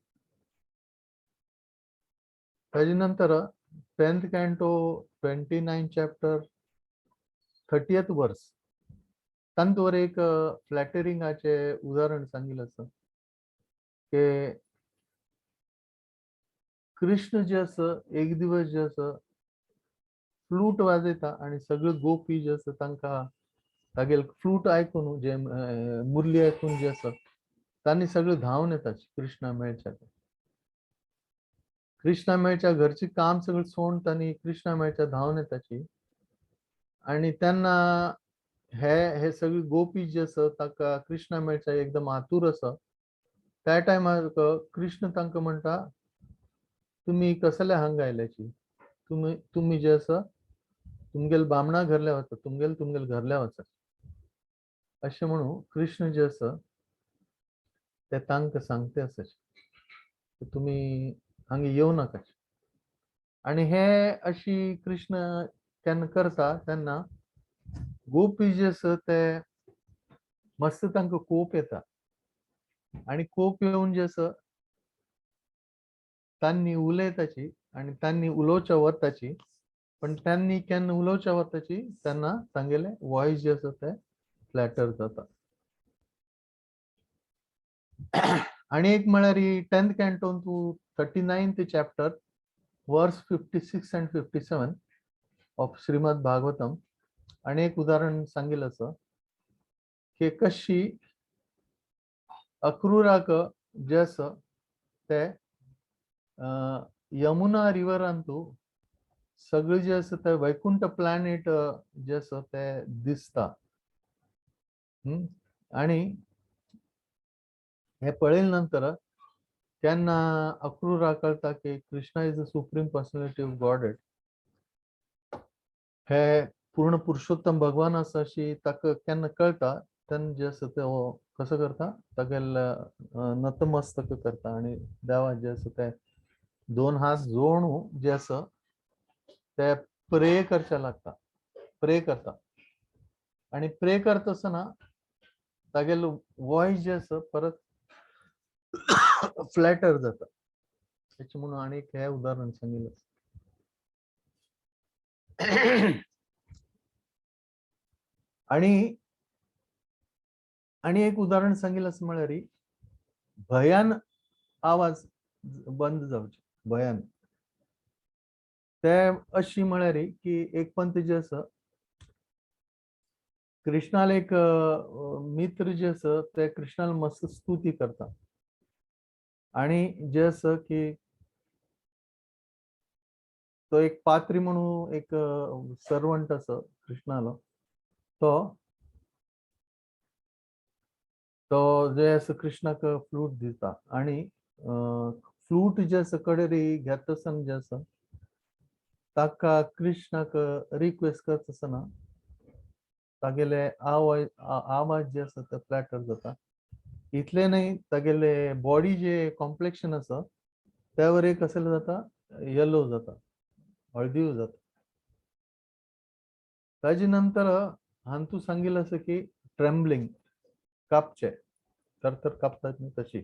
ताजे नंतर 10th कॅन्टो 29 चॅप्टर 30th वर्स तांतूर एक फ्लॅटरिंगाचे उदाहरण सांगिल्लें आसा की कृष्ण जे आसा एक दिवस जे आसा फ्लूट वाजयता आणि सगळे गोपी जे आसा तांकां तागेले फ्लूट आयकून जे मुरली आयकून जे आसा तांणी सगळे धांवन येता कृष्णा मेळच्या. कृष्णा मेळच्या घरची काम सगळें सोडून तांणी कृष्णा मेळच्या धांवन येताची आणि तेन्ना हे सगळी गोपी जे आसा ताका कृष्णा मेळच्या एकदम आतूर आसा. त्या टायमार कृष्ण तांकां म्हणटा तुमी कसल्या हांगा आयल्याची तुमी जे आसा तुमगेल बामणा घरल्या वचा तुमगेल घरल्या वचा अशें म्हणून कृष्ण जे आसा ते तांकां सांगता आसाचे तुमी हांगा येवं नाकाचे. आणि हे अशी कृष्ण केन्ना करता तेन्ना गोपी जे आसा ते मस्त तांकां कोप येता आणि कोप येवन जे आसा तांणी उलयताची आणि तांणी उलोवच्या वताची पण त्यांनी केन्ना उलोवच्या वताची तेन्ना तांगेले वॉइस जे आसा ते फ्लॅटर जाता. आणि एक म्हळ्यार 10th कॅन्टोन टू 39th चॅप्टर वर्स 56 and 57 ऑफ श्रीमद भागवतम आणि एक उदाहरण सांगिल्लें आसा की कशी अक्रूराक जे आसा ते यमुना रिवरांतू सगळे जे आसा ते वैकुंठ प्लॅनेट जे आसा ते दिसता आणि हे पळयले नंतर केन्ना अक्रूरा कळटा की Krishna is the supreme personality of godhead. हे पूर्ण पुरुषोत्तम भगवान आसा अशी ताका केन्ना कळटा तेन्ना जे आसा ते कसो करता तागेले नतमस्तक करता आणि देवा जे आसा ते 2 हात जोडून जे आसा ते प्रे करचे लागता प्रे करता आणि प्रे करता आसतना तागेलो वॉइस जे आसा परत फ्लॅटर जाता त्याचे म्हणून आणि हे उदाहरण सांगिल्लें. आणि एक उदाहरण सांगिल्लें आसा म्हळ्यार भयान आवाज बंद जावचे भयान ते अशी म्हळ्यार की एक पंत जे आसा कृष्णाला एक मित्र जे आसा ते कृष्णाला मस्त स्तुती करता आणि जे आसा की तो एक पात्री म्हणून एक सर्वंट आसा कृष्णालो तो जे आसा कृष्णाक फ्लूट दिता आणि फ्लूट जे आसा कडेरी घेता आसतना जे आसा ताका कृष्णाक रिक्वेस्ट करता आसतना तागेले आवाज जे आसा ते फ्लॅटर जाता. इतले न्हय तागेले बॉडी जे कॉम्प्लेक्शन आसा त्यावर एक कसले जाता येलो जाता हळदीव जाता. ताजे नंतर हांतू सांगिल्लें आसा की ट्रेम्बलिंग कापचे तर कापतात न्ही तशी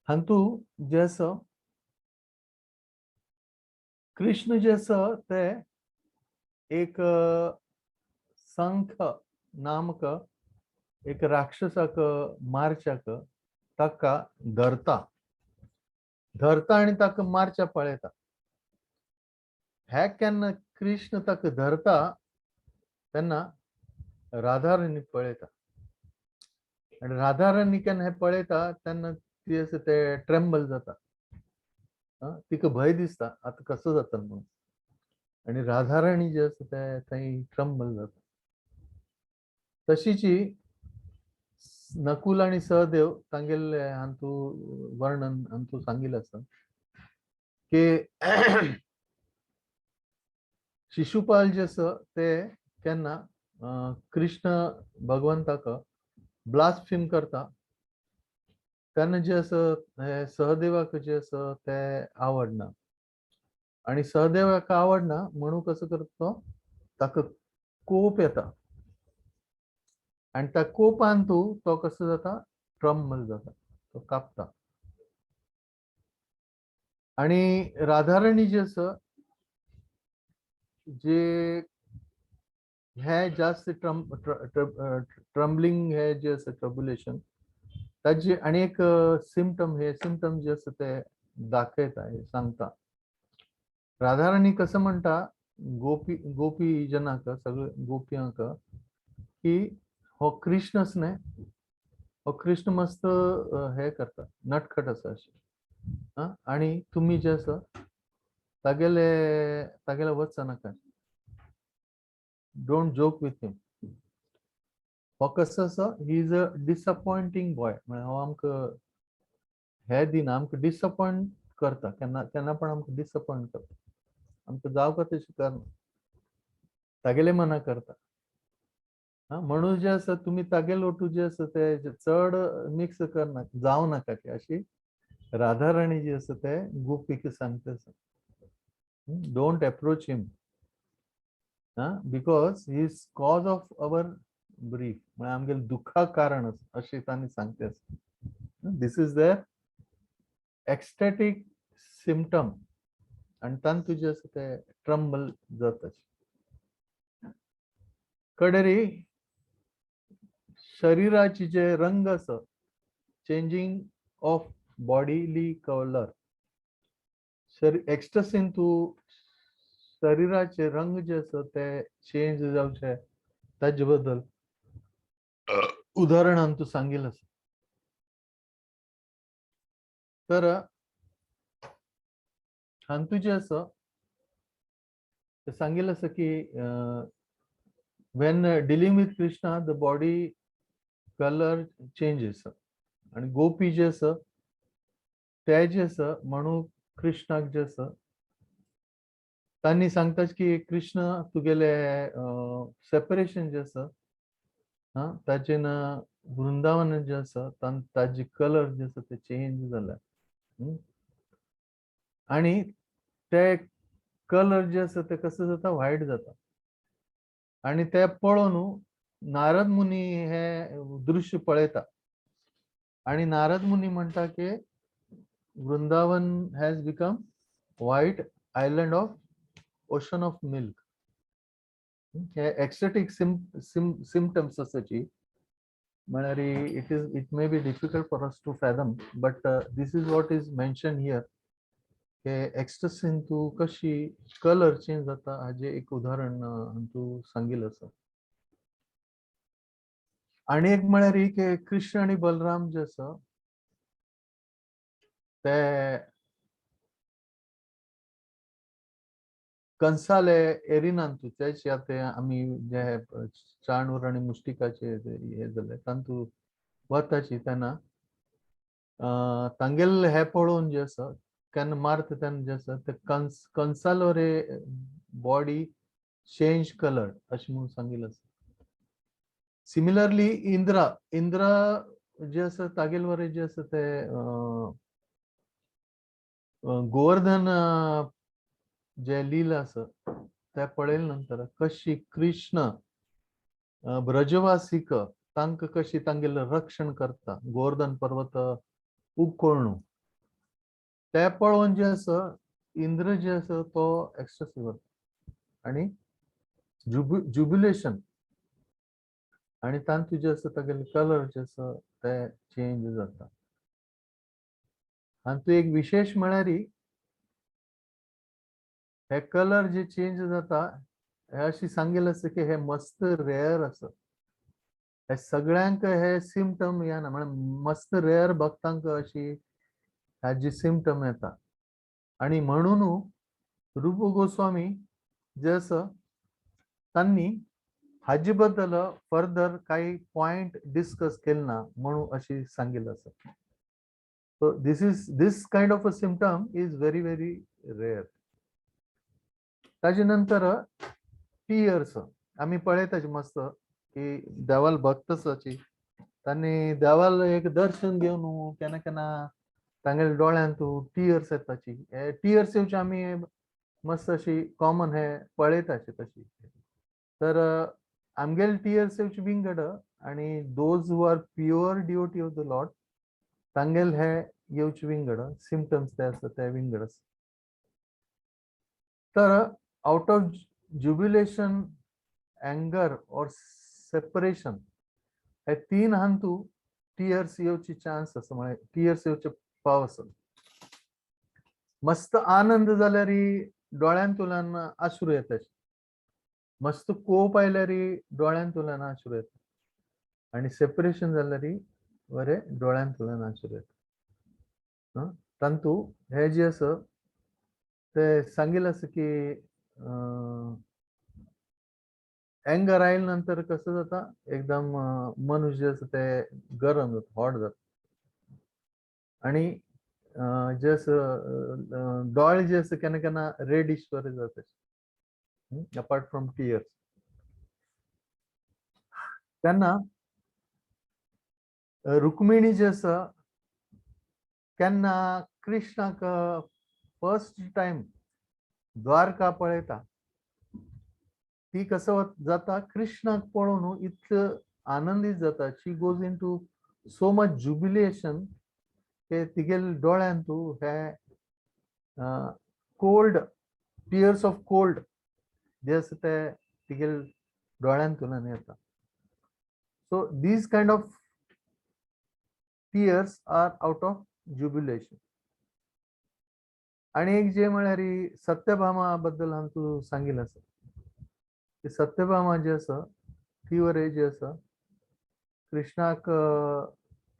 हांतू जे आसा कृष्ण जे आसा ते एक संख नामक एक राक्षसाक मारच्याक ताका धरता आणि ताका मारच्या पळयता. हे केन्ना कृष्ण ताका धरता तेन्ना राधाराणी पळयता आणि राधाराणी केन्ना हे पळयता तेन्ना ती आसा ते ट्रेम्बल जाता तिका भंय दिसता आतां कसो जाता म्हणून आणि राधाराणी जे आसा ते थंय ट्रेम्बल जाता. तशीची नकुल आणि सहदेव तांगेले हांतू वर्णन हांतू सांगिल्लें आसा की शिशुपाल जे आसा ते केन्ना कृष्ण भगवंताक ब्लास्फेम करता तेन्ना जे आसा सहदेवाक जे आसा ते आवडना आणि सहदेवाक आवडना म्हणून कसं करतो ताका कोप येता आणि त्या कोपान तो कसं जाता ट्रम्बल जाता, तो कापता. आणि राधाराणी जे असं जे हे जास्त ट्रम्बलिंग हे जे असं ट्रब्युलेशन ताजे आणि एक सिम्पटम जे असं ते दाखयता हे सांगता. राधाराणी कसं म्हणता गोपी जनाक सगळे गोपयांक की हो कृष्णच न्ही, हो कृष्ण मस्त हे करता नटखट असा अशें आणि तुम्ही जे असं तागेले वचचा नाका, डोंट जोक विथ हिम. हो कसो असो he is a disappointing boy, म्हळ्यार हो आमकां हे दिना आमकां डिसअपॉइंट करता, केन्ना पण आमकां डिसअपॉइंट करता, आमकां जावका तशें करना, तागेले मना करता. म्हणून जे असं तुम्ही तागेल ओटू जे असं ते चड मिक्स करना, जावं नाका की अशी राधाराणी जी असं ते गोपीक सांगता. Don't approach him because he is cause of our brief, म्हणजे आमगे दुःखाक कारण अशें तांणी सांगता. दिस इज देअर एक्स्टॅटिक सिम्पटम आणि तान तुझे असं ते ट्रम्बल जाता. कडेरी शरीराची जे रंग असो चेंजिंग ऑफ बॉडीली कलर, एक्स्टसीन तू शरीराचे रंग जे असो ते चेंज जावचे ताजे बद्दल उदाहरण तू सांगिल असं. तर हांतू जे असो ते सांगिल असं की when dealing with Krishna the body color changes आणि गोपी जे असं ते जे असं म्हणून कृष्णाक जे असं तांणी सांगतात की कृष्ण तुगेले सेपरेशन जे असं ताचेन वृंदावन जे असं ताजी कलर जे असं ते चेंज जाला. आणि ते कलर जे असं ते कसं जाता व्हाईट जाता आणि ते पळोवन नारद मुनी हे दृश्य पळयता आणि नारद मुनी म्हणता की Vrindavan has become white island of ocean of milk. हे एक्स्टॅटिक सिम्पटम्स असाची म्हळ्यार it may be difficult for us to fathom but this is what is mention here के एक्स्टसीन तू कशी कलर चेंज जाता हाजे एक उदाहरण तू सांगिल असं. आणि एक म्हळ्यार की कृष्ण आणि बलराम जे असं ते कंसाले एरिनान तू तेच ते आम्ही जे चाणूर आणि मुष्टिकाचे हे जाले तांतू वताची तेन्ना तांगेल हे पळोवन जे असं केन्ना मारता तेन्ना जे असं ते कंसालोरे बॉडी चेंज कलर अशें म्हणून सांगिल्लें आसा. सिमिलरली इंद्र जे असं तागेल वरे जे असं ते गोवर्धन जे लीला असं ते पळयले नंतर कशी कृष्ण ब्रजवासीक तांकां कशी तांगेलें रक्षण करता गोवर्धन पर्वत उखोळणू ते पळोवन जे असं इंद्र जे असं तो एक्स्ट्रेसिव जाता आणि जुबिलेशन आणि तांतू जे असं तागेले कलर जे असं ते चेंज जाता. आणि तू एक विशेष म्हळ्यार हे कलर जे चेंज जाता हे अशी सांगिल्लें आसा की हे मस्त रेअर आसा. हे सगळ्यांक हे सिम्पटम येना म्हळ्यार मस्त रेअर भक्तांक अशी हाजी सिम्पटम येता. आणि म्हणून रूप गोस्वामी जे असं तांणी हाजे बद्दल फर्दर काही पॉइंट डिस्कस केले ना म्हणून अशी सांगिल्लें आसा. So this kind of a symptom is very very rare. ताजे नंतर टियर्स आम्ही पळयताचे मस्त की देवाल भक्त आसाची तांणी देवाल एक दर्शन घेवन केन्ना केन्ना तांगेले डोळ्यांत टियर्स येताची. टियर्स येवचे आमी मस्त अशी कॉमन हे पळयत अशी तशी. तर आमगेल टियर्स येवची विंगड आणि those who are pure devotee of the lord तांगेल हे येवची विंगड सिम्पटम्स ते आसा ते विंगड आसा. तर आउट ऑफ जुबिलेशन, एंगर और सेपरेशन हे तीन हांतू टियर्स येवची चान्स आसा, म्हळ्यार टियर्स येवचे पाव आसा. मस्त आनंद जाल्यार डोळ्यांतल्यान अश्रू येता, मस्त कोप आयल्यार डोळ्यांतल्यान अश्रू येता आणि सेपरेशन जाल्यार बरे डोळ्यांतल्यान अश्रू येता. तांतू हे जे आसा ते सांगिल्लें आसा की एंगर आयल्या नंतर कसं जाता, एकदम मनुष्य जे आसा ते गरम जाता, हॉट जाता आणि जे असं डोळे जे असं केन्ना केन्ना रेडिश बरे जाता अपार्ट फ्रॉम टियर्स. तेन्ना रुक्मिणी जे आसा केन्ना कृष्णाक फर्स्ट टाइम द्वारका पळयता, ती कसं जाता कृष्णाक पळोवन इतकं आनंदीत जाता, she goes into so much jubilation के तिगेल डोळ्यांतू हे कोल्ड टियर्स ऑफ कोल्ड जे आसा ते तिगेल डोळ्यांतल्यान येता. So these kind of tears are out of jubilation. आणि एक जे म्हळ्यार सत्यभामा बद्दल हांव सांगिल्लें आसा की सत्यभामा जे आसा ती वरे जे आसा कृष्णाक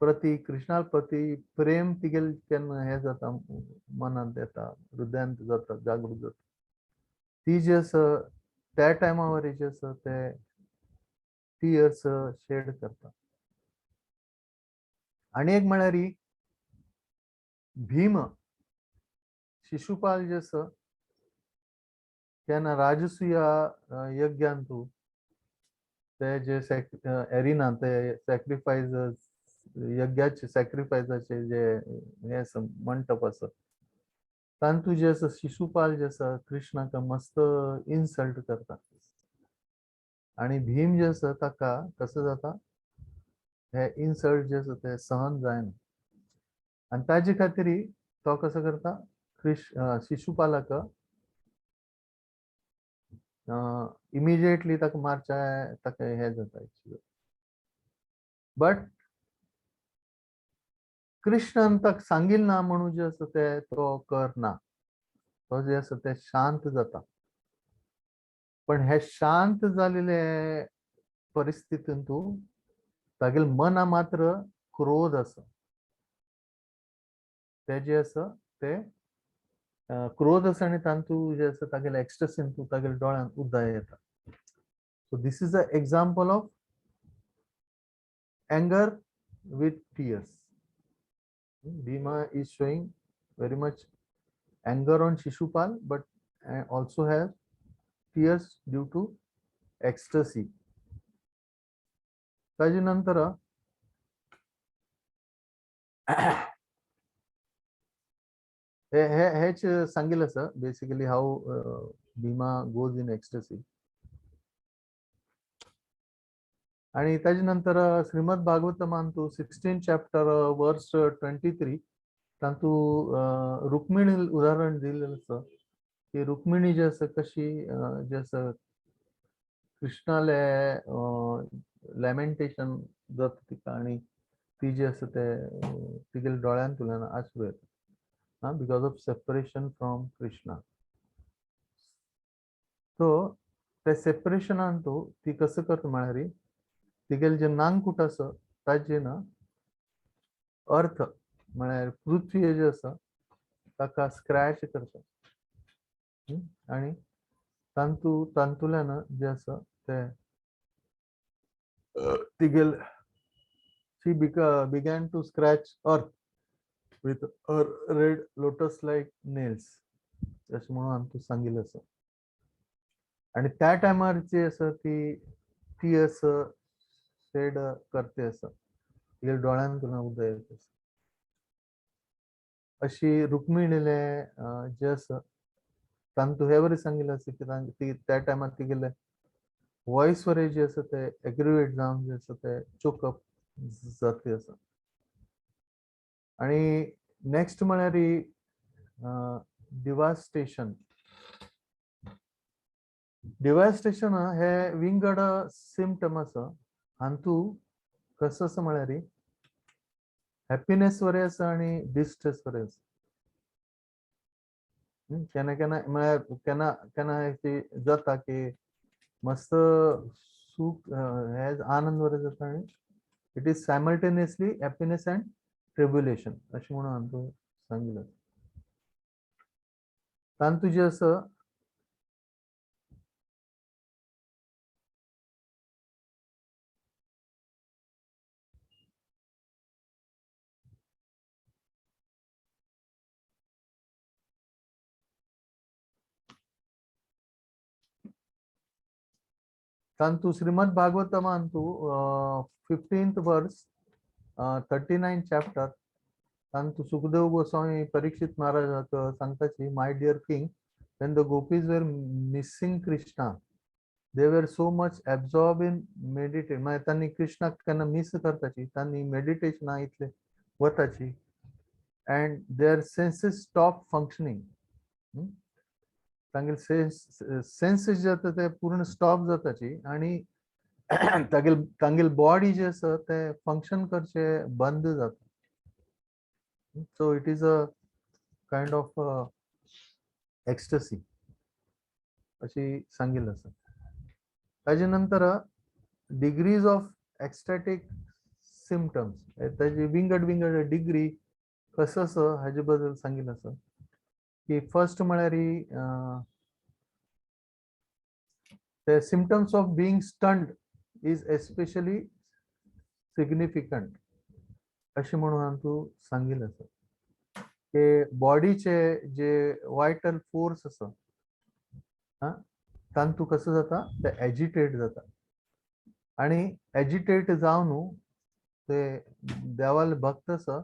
प्रती प्रेम तिगेल केन्ना हे जाता, मनांत येता, हृदयांत जाता, जागृत जाता, ती जे आसा त्या टायमा वरी जे आसा ते टियर्स शेड करता. आणि एक म्हळ्यार भीम शिशुपाल जे आसा केन्ना राजसूया यज्ञांतू ते जे एरिना ते सॅक्रिफायस यज्ञाचे सॅक्रिफायसाचे जे हे आसा मंटप आसा तांतू जे आसा शिशुपाल जे आसा कृष्णाक मस्त इन्सल्ट करता आणि भीम जे आसा ताका कसं जाता, हे इन्सल्ट जे आसा ते सहन जायना आणि ताजे खातीर तो कसं करता, शिशुपालाक इमिजिएटली ताका मारचा, ताका हे जाता. बट कृष्णान ताका सांगिल्लें ना म्हणून जे आसा ते तो करना, तो जे आसा ते शांत जाता. पण हे शांत जालेले परिस्थितींतू तागेल मना मात्र क्रोध आसा, ते जे आसा ते क्रोध आसा आणि तांतू जे आसा तागेले एक्स्टसींतू तागेले डोळ्यांत उदय येता. So this is a example of anger with tears. Bhima is showing very much anger on Shishupal, but also has tears due to ecstasy. त्याच्यानंतर हेच सांगिल्लें आसा basically how Bhima goes in ecstasy. आणि त्याच्यानंतर श्रीमद भागवतमांतू 16 चॅप्टर वर्स 23 तांतू रुक्मिणी उदाहरण दिलेलं आसा की रुक्मिणी जे आसा कशी जे आसा कृष्णाले लॅमेंटेशन जाता तिका आणि ती जी आसा ते तिगेल्या डोळ्यांतल्यान अश्रू येता because of separation from Krishna. So ते सेपरेशनांतू ती कसं करता म्हळ्यार तिगेले जे नांगकूट आसा ताजे ना अर्थ म्हळ्यार पृथ्वी जे आसा ताका स्क्रॅच करता आणि तांतूल्यान जे आसा ते तिगेल she began to scratch earth with her red lotus like nails अशें म्हणून आमकां सांगिल्लें आसा. आणि त्या टायमार जी आसा ती आसा शेड करते आसा तिगेल्या डोळ्यांतल्यान उदय येता आसा. अशी रुक्मिणीले जे आसा तांतू हे बरें सांगिल्लें आसा की त्या टायमार तिगेले वॉइस वर जे आसा ते एग्रिवेट जावन जे आसा ते चोकअप जातली आसा. आणि नेक्स्ट म्हळ्यार डिवास्टेशन. डिवास्टेशन हे विंगड सिम्पटम आसा. हातू कसं आसा म्हळ्यार हॅपीनेस वरें आसा आनी डिस्ट्रेस वरें आसा. केन्ना केन्ना म्हळ्यार केन्ना केन्ना जाता की मस्त सूख हे आनंद वरें जाता आनी it is simultaneously happiness and tribulation अशें म्हणून हांतू सांगिल्लें. तांतू जे आसा तांतू श्रीमद भागवतमांतू 15th वर्स 39 चॅप्टर तांतू सुखदेव गोस्वामी परीक्षित महाराजाक सांगताची, my dear king, when the gopis were missing Krishna, they were so much absorbed in meditation. म्हणजे त्यांनी कृष्णाक केन्ना मिस करताची, त्यांनी मेडिटेशना इतले वताची, and their senses stopped functioning. तांगेल सेन्सेस जे आसा ते पूर्ण स्टॉप जाताची आणि तांगेल बॉडी जे आसा ते फंक्शन करचे बंद जाता. So it is a kind of ecstasy अशी सांगिल्लें आसा. ताजे नंतर डिग्रीज ऑफ एक्स्टॅटिक सिम्पटम्स, ताजी विंगड विंगड डिग्री कसो आसा हाजे बद्दल सांगिल्लें आसा की फर्स्ट म्हळ्यार the symptoms of being stunned is especially significant अशें म्हणून हांतू सांगिल्लें आसा की बॉडीचे जे वायटल फोर्स आसा तांतू कसो जाता, ते एजिटेट जाता आणि एजिटेट जावन ते देवाले भक्त आसा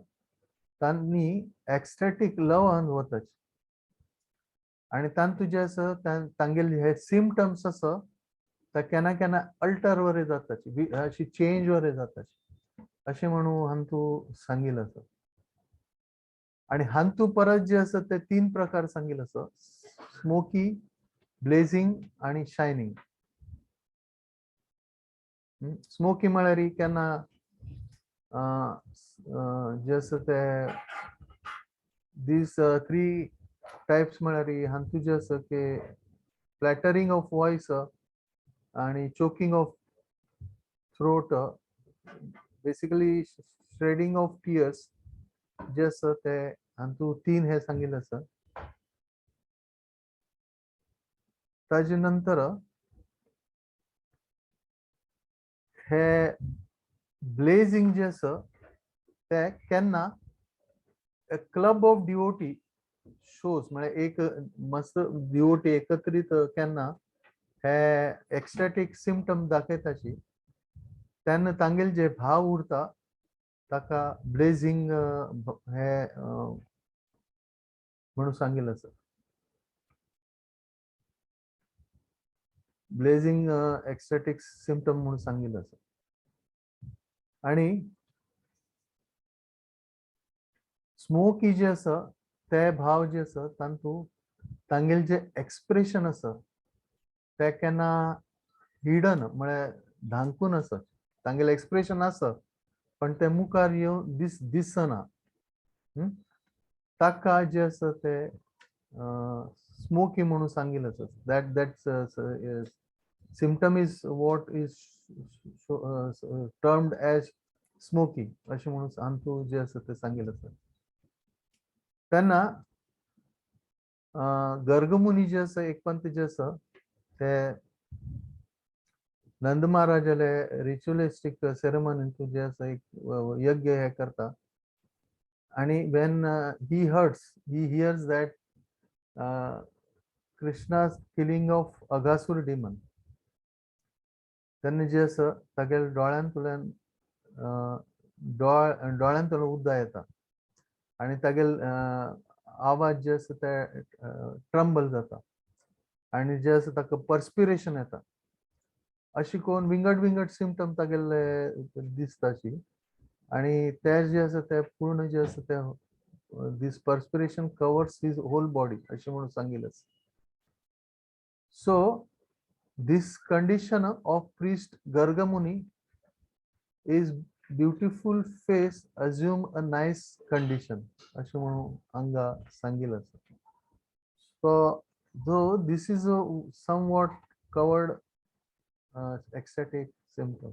तांणी एक्स्टॅटिक लवान वताचे आणि तांतू जे आसा तांगेले हे सिम्पटम्स आसा ते केन्ना केन्ना अल्टर वरें जाताची, अशी चेंज वरें जाताची अशें म्हणून हांतू सांगिल्लें आसा. आणि हांतू परत जे आसा ते 3 प्रकार सांगिल्ले आसा, स्मोकी, ब्लेझिंग आणि शायनिंग. स्मोकी म्हळ्यार केन्ना जे आसा ते दीस 3 टायप्स म्हळ्यार हांतू जे आसा की फ्लॅटरिंग ऑफ वॉइस आणि choking of throat, basically shedding of tears जे आसा ते हांतू 3 हे सांगिल्ले आसा. ताजे नंतर हे ब्लेझिंग जे आसा ते केन्ना क्लब ऑफ डिवोटी शोज, म्हणजे एक मस्त डिवोटी एकत्रित केन्ना हे एक्स्टॅटिक सिम्पटम दाखयताची तेन्ना तांगेले जे भाव उरता ताका ब्लेझिंग हे म्हणून सांगिल्लें आसा. ब्लेझिंग एक्स्टॅटिक सिम्पटम म्हणून सांगिल्लें आसा. आणि स्मोकी जे आसा ते भाव जे आसा तांतू तांगेले जे एक्सप्रेशन आसा ते केन्ना हिडन म्हळ्यार धांकून आसा. तांगेले एक्सप्रेशन आसा पण ते मुखार येवन दिसना. ताका जे आसा ते स्मोकी म्हणून सांगिल्लें आसा. That symptom is what is termed as smoky अशें म्हणून हांतू जे आसा ते सांगिल्लें आसा. तेन्ना गर्गमुनी जे आसा, एक पंत जे आसा ते नंद महाराजाले रिच्युअलिस्टिक सेरेमनी जे आसा एक यज्ञ हे करता आणि when he hears that Krishna's killing of Aghasur demon, तेन्ना जे आसा तागेले डोळ्यांतल्यान उदक येता आणि तागेले आवाज जे आसा ते ट्रम्बल जाता. आणि जे असं ताका पर्स्पिरेशन येता अशी कोण विंगड विंगड सिम्पटम तागेले दिसताशी आणि ते जे असं ते पूर्ण जे असं ते this perspiration covers his whole body अशी म्हणून सांगितलं. So this condition of priest Gargamuni is beautiful face assume a nice condition असे म्हणून अंगा सांगितलं. So though this is a somewhat covered ecstatic symptom.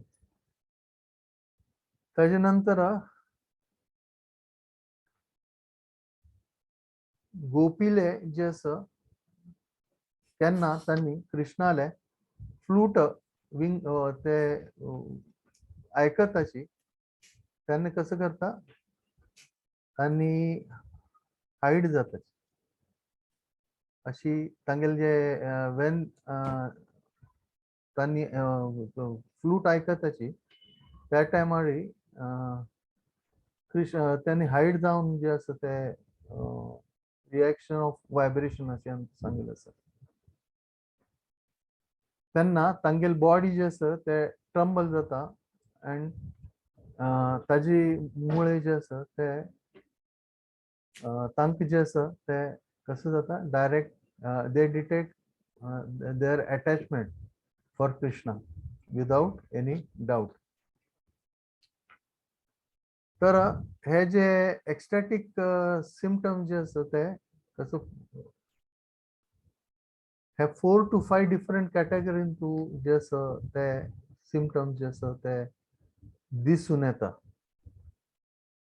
त्याच्यानंतर गोपीले जे असं त्यांना त्यांनी कृष्णाला फ्लूट विंग ते ऐकताची त्यांनी कसं करता त्यांनी हाईड जातात अशी तांगेल जे वेन त्यांनी फ्लूट ऐकताची त्या टायमार कृष्ण त्यांनी हाईड जाऊन जे असं ते रिएक्शन ऑफ व्हायब्रेशन असे सांगितलं असं त्यांना तांगेल बॉडी जे असं ते ट्रम्बल जाता अँड ताजी मुळे जे असं ते तांक जे असं ते कसं जाता direct they detect their attachment for Krishna without any doubt. तर हे जे एक्स्टॅटिक सिम्पटम जे असं ते कसं हे 4 to 5 डिफरंट कॅटेगरीन तू जे असं ते सिम्पटम जे असं ते दिसून येता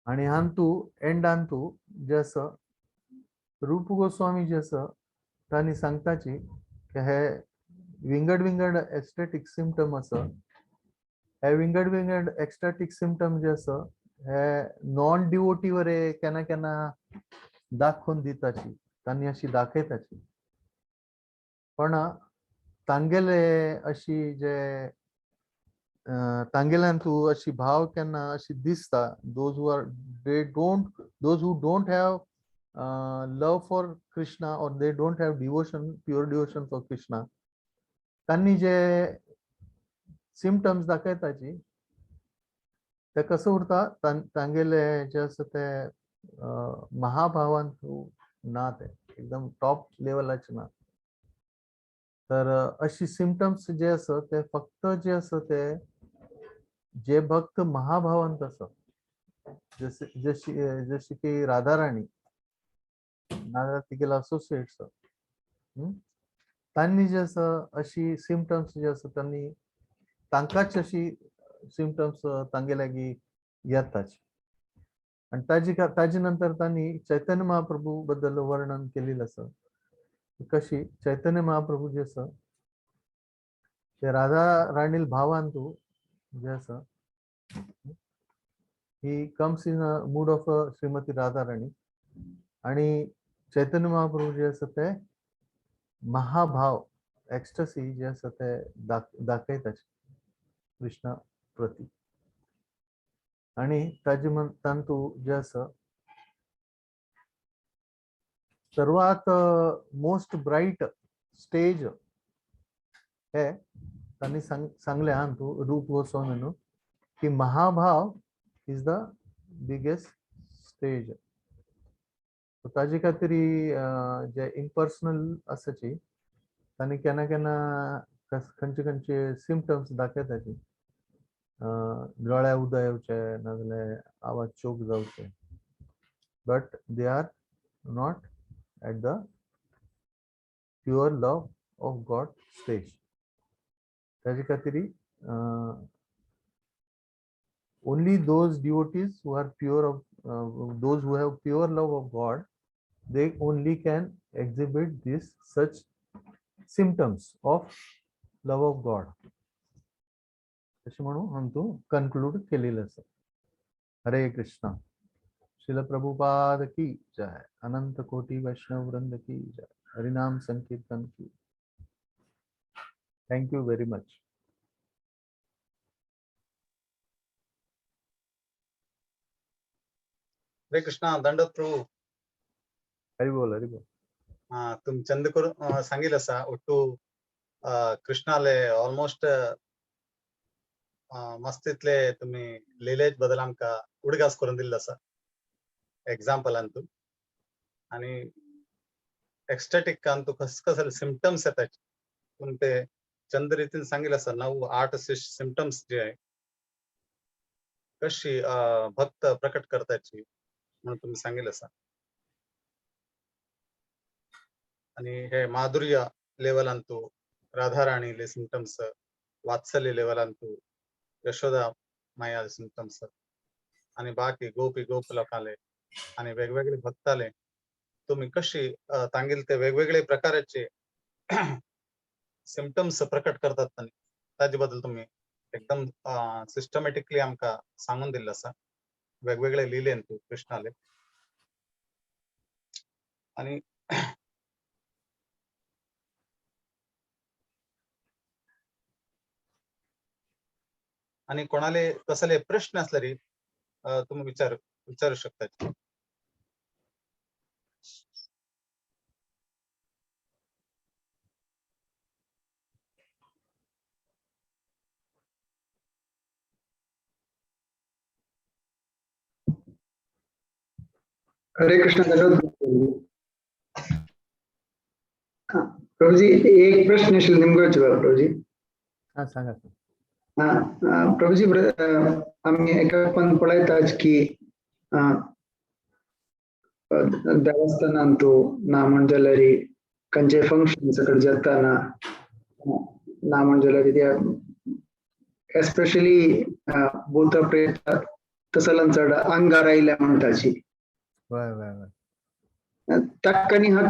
आणि हांतू एंडान तू जे असं रूप गोस्वामी जे असं त्यांनी सांगताची की हे विंगड विंगड एक्स्टॅटिक सिम्पटम असं हे विंगड विंगड एक्स्टॅटिक सिम्पटम जे असं हे नॉन डिवोटीवर केन्ना केन्ना दाखवून दिताची त्यांनी अशी दाखयताची पण तांगेले अशी जे तांगेल्यान तू अशी भाव केन्ना अशी दिसता those who don't have love for Krishna or they don't have pure devotion for Krishna त्यांनी जे सिम्पटम्स दाखयताची ते कसं उरता तांगेले जे असं ते महाभावान तू ना ते एकदम टॉप लेवलाचे ना तर अशी सिम्पटम्स जे असं ते फक्त जे असं ते जे भक्त महाभावांत असं जशी की राधाराणी तिगेला असोसिएट्स त्यांनी जे असं अशी सिम्पटम्स जे असं त्यांनी तांकाच अशी सिम्पटम्स तांगे लागी येताच आणि ताजी नंतर त्यांनी चैतन्य महाप्रभू बद्दल वर्णन केलेलं असं कशी चैतन्य महाप्रभू जे असं ते राधा राणील भावान तू जे असं he comes in a mood of Shrimati Radha Rani आणि चैतन्य महाप्रभू जे असं ते महाभाव एक्स्टसी जे असं ते दाखयतात कृष्णा प्रती आणि ताजी तंतू जे असं सर्वात मोस्ट ब्राईट स्टेज हे त्यांनी सांगले हा तू रूप गोस्वामीनं की महाभाव इज द बिगेस्ट स्टेज ताजी काहीतरी जे इम्पर्सनल असाची त्यांनी केन्ना केन्ना खंयचे सिम्पटम्स दाखयताची गळ्या उदय येवचे नाजाल्यार आवाज चोक जावचे but they are not at the pure love of God stage. त्याची खातीर only those devotees who are pure of those who have pure love of God, they only can exhibit this such symptoms of love of God. असे म्हणून हम तो conclude केलेलं असं. हरे कृष्णा. श्रील प्रभुपाद की जय. अनंत कोटि वैष्णव वृंद की जय. हरिनाम संकीर्तन की. Thank you very much. हरे कृष्णा. दंडवत प्रभु. हरि बोल हरि बोल. तुम्ही चंद करून सांगेल असा ಒಟ್ಟು कृष्णाले ऑलमोस्ट मस्तीतले तुम्ही लिहिलेच बदल आमका उडगास करून दिला असा एक्झाम्पल अंतू आणि एक्स्टॅटिक अंतू कसं सिम्पटम्स येतात तुम्ही ते चंद रीतीने सांगेल असा 9-8 सिम्पटम्स जे आहे कशी भक्त प्रकट करताची म्हणून तुम्ही सांगेल असा आणि हे माधुर्य लेवल अंतू राधाराणीले सिम्पटम्स वात्सल्य लेवल अंतू यशोदा माया सिम्पटम्स आणि बाकी गोपी गोपलोकाले आणि वेगवेगळे भक्ताले तुम्ही कशी तांगील ते वेगवेगळे प्रकारचे सिम्पटम्स प्रकट करतात त्याच्याबद्दल तुम्ही एकदम सिस्टमॅटिकली आमका सांगून दिलं असा वेगवेगळे लिहिले तू कृष्णाले आणि आणि कोणाले कसले प्रश्न असले री तुम्ही विचारू शकता हरे कृष्ण प्रभुजी एक प्रश्न असेल नेमकं प्रभुजी सांगा प्रभुजी आम्ही एका पण पळयताच की देवस्थान अंतू नामंजलरी कंचे फंक्शन्स अక్కడ जाताना नामंजलरी एस्पेशली भूत प्रेत तसलं चढ अंगारायला म्हणताची तक्कनी हा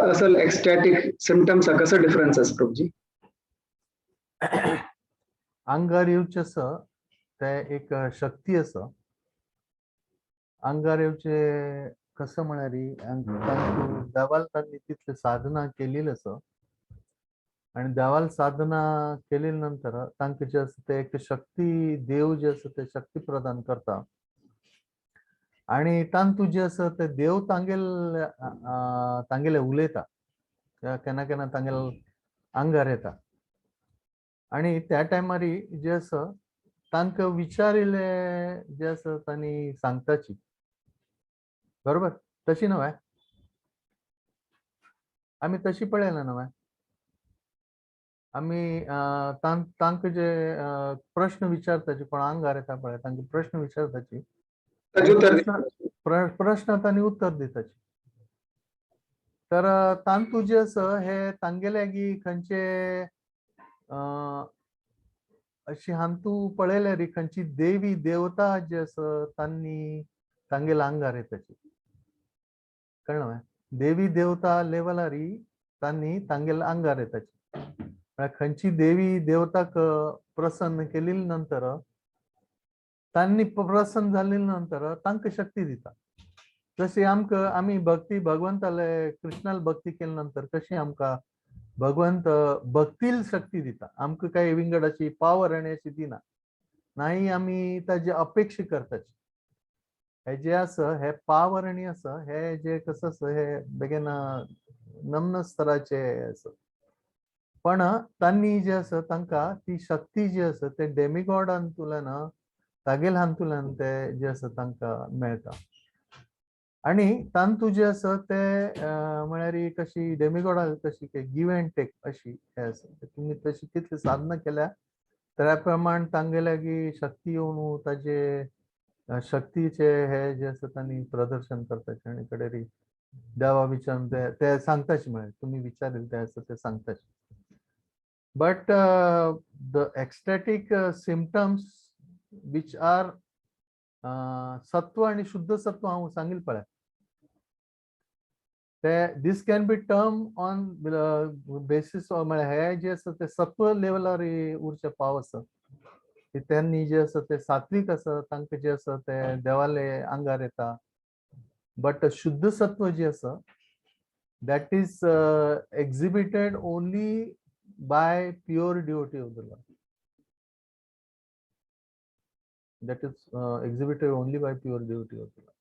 असल एक्स्टॅटिक सिम्पटम्स कसं डिफरन्स असतो प्रभुजी अंगार येवचेस ते एक शक्ती अस अंगार येवचे कसं म्हणारी देवाल त्यांनी तिथले साधना केलेली अस आणि देवाल साधना केलेल्या नंतर तांकां जे असं ते एक शक्ती देव जे असं ते शक्ती प्रदान करता आणि तांतू जे असं ते देव तांगेले उलयता केन्ना केन्ना तांगेल अंगार येता आणि त्या टायमारी जे असं तांकां विचारिले जे असं तांणी सांगताची बरोबर तशी न्हय आम्ही तशी पळयला न्हय आम्ही तांकां जे प्रश्न विचारताचे कोण आंगार येता पळय तांकां प्रश्न विचारताची प्रश्न तांणी उत्तर दिताची तर तांतू जे असं हे तांगेले गी खंयचे अशी हांतू पळयले री खंयची देवी देवता जे असं तांणी तांगेले आंगार येताची कळ्ळें देवी देवता लेवलारी तांणी तांगेले आंगार येताची खंयची देवी देवताक प्रसन्न केलेली नंतर तांणी प्रसन्न झालेली नंतर तांकां शक्ती दिता जशी आम्ही भक्ती भगवंताले कृष्णाला भक्ती केल्या नंतर कशी आमकां भगवंत भक्तील शक्ती दिता आमकां काही विंगडाची पावर आणि अशी दिना नाही आम्ही ताजी अपेक्षा करताची हे जे असं हे पावर आणि असं हे जे कसं असं हे बेगीन नम्न स्तराचे असं पण तांणी जे असं तांकां ती शक्ती जी असं ते डेमिगॉड हांतुल्यान तागेल हांतुल्यान ते जे असं तांकां मेळटा आणि तांतू जे असं ते म्हळ्यार कशी डेमिगॉडा कशी गिव अँड टेक अशी हे असं तुम्ही तशी कितली साधना केल्या त्या प्रमाण तांगेल्या की शक्ती येवन ताजे शक्तीचे हे जे असं तांणी प्रदर्शन करताचे आणि कडेरी देवा विचारून ते सांगताचे म्हळ्यार तुम्ही विचारिल ते असं ते सांगताचे but the ecstatic symptoms which are सत्व आणि शुद्ध सत्व हांव सांगिल पळय this can be term on basis म्हळ्यार हे जे असं ते सत्व लेवलार उरचे पाव आसत त्यांनी जे असं ते सात्विक असं तांकां जे असं ते देवाले आंगार येता बट शुद्ध सत्व जे असं that is exhibited only by pure devotee of the Lord that is exhibited only by pure devotee of the Lord,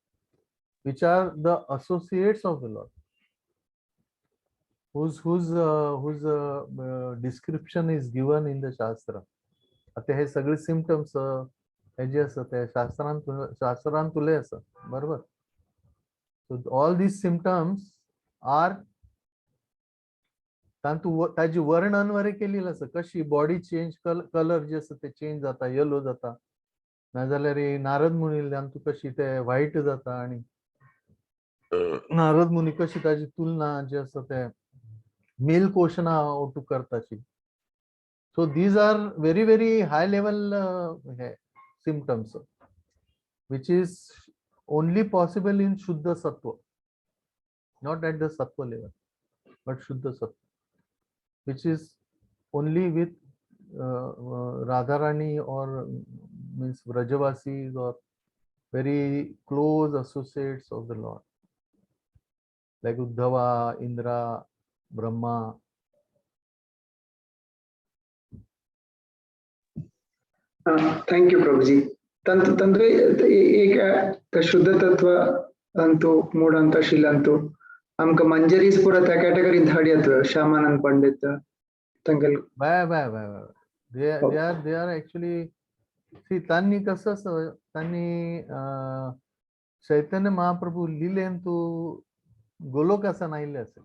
which are the associates of the Lord. whose description is given in the Shastra. आता हे सगळे symptoms हे जे असत ते शास्त्रांतुले असत बरोबर. So all these symptoms are ताजी वर्णन वगैरे केलेलं असं कशी बॉडी चेंज कलर जे असत ते चेंज जाता येलो जाता नाजाल्यार नारद मुनी तू कशी ते व्हाईट जाता आणि नारद मुनी कशी ताजी तुलना जे असत ते मिल्क ओशना ओटू करताची. So these are very very high level symptoms which is only possible in Shuddha Sattva, not at the Sattva level but Shuddha Sattva, which is only with Radharani or means Vrajavasis or very close associates of the Lord like Uddhava, Indra, Brahma. Thank you Prabhuji. तंत्र एक शुद्ध तत्व अंतु mood अंत शिलंतु आमका मंजरीस पुरा त्या category धाडी येतो श्यामानंद पंडित तंगल बाय they are actually see त्यांनी कसं त्यांनी चैतन्य महाप्रभू लिहिलेन तू गोलोक असं नाहीले असेल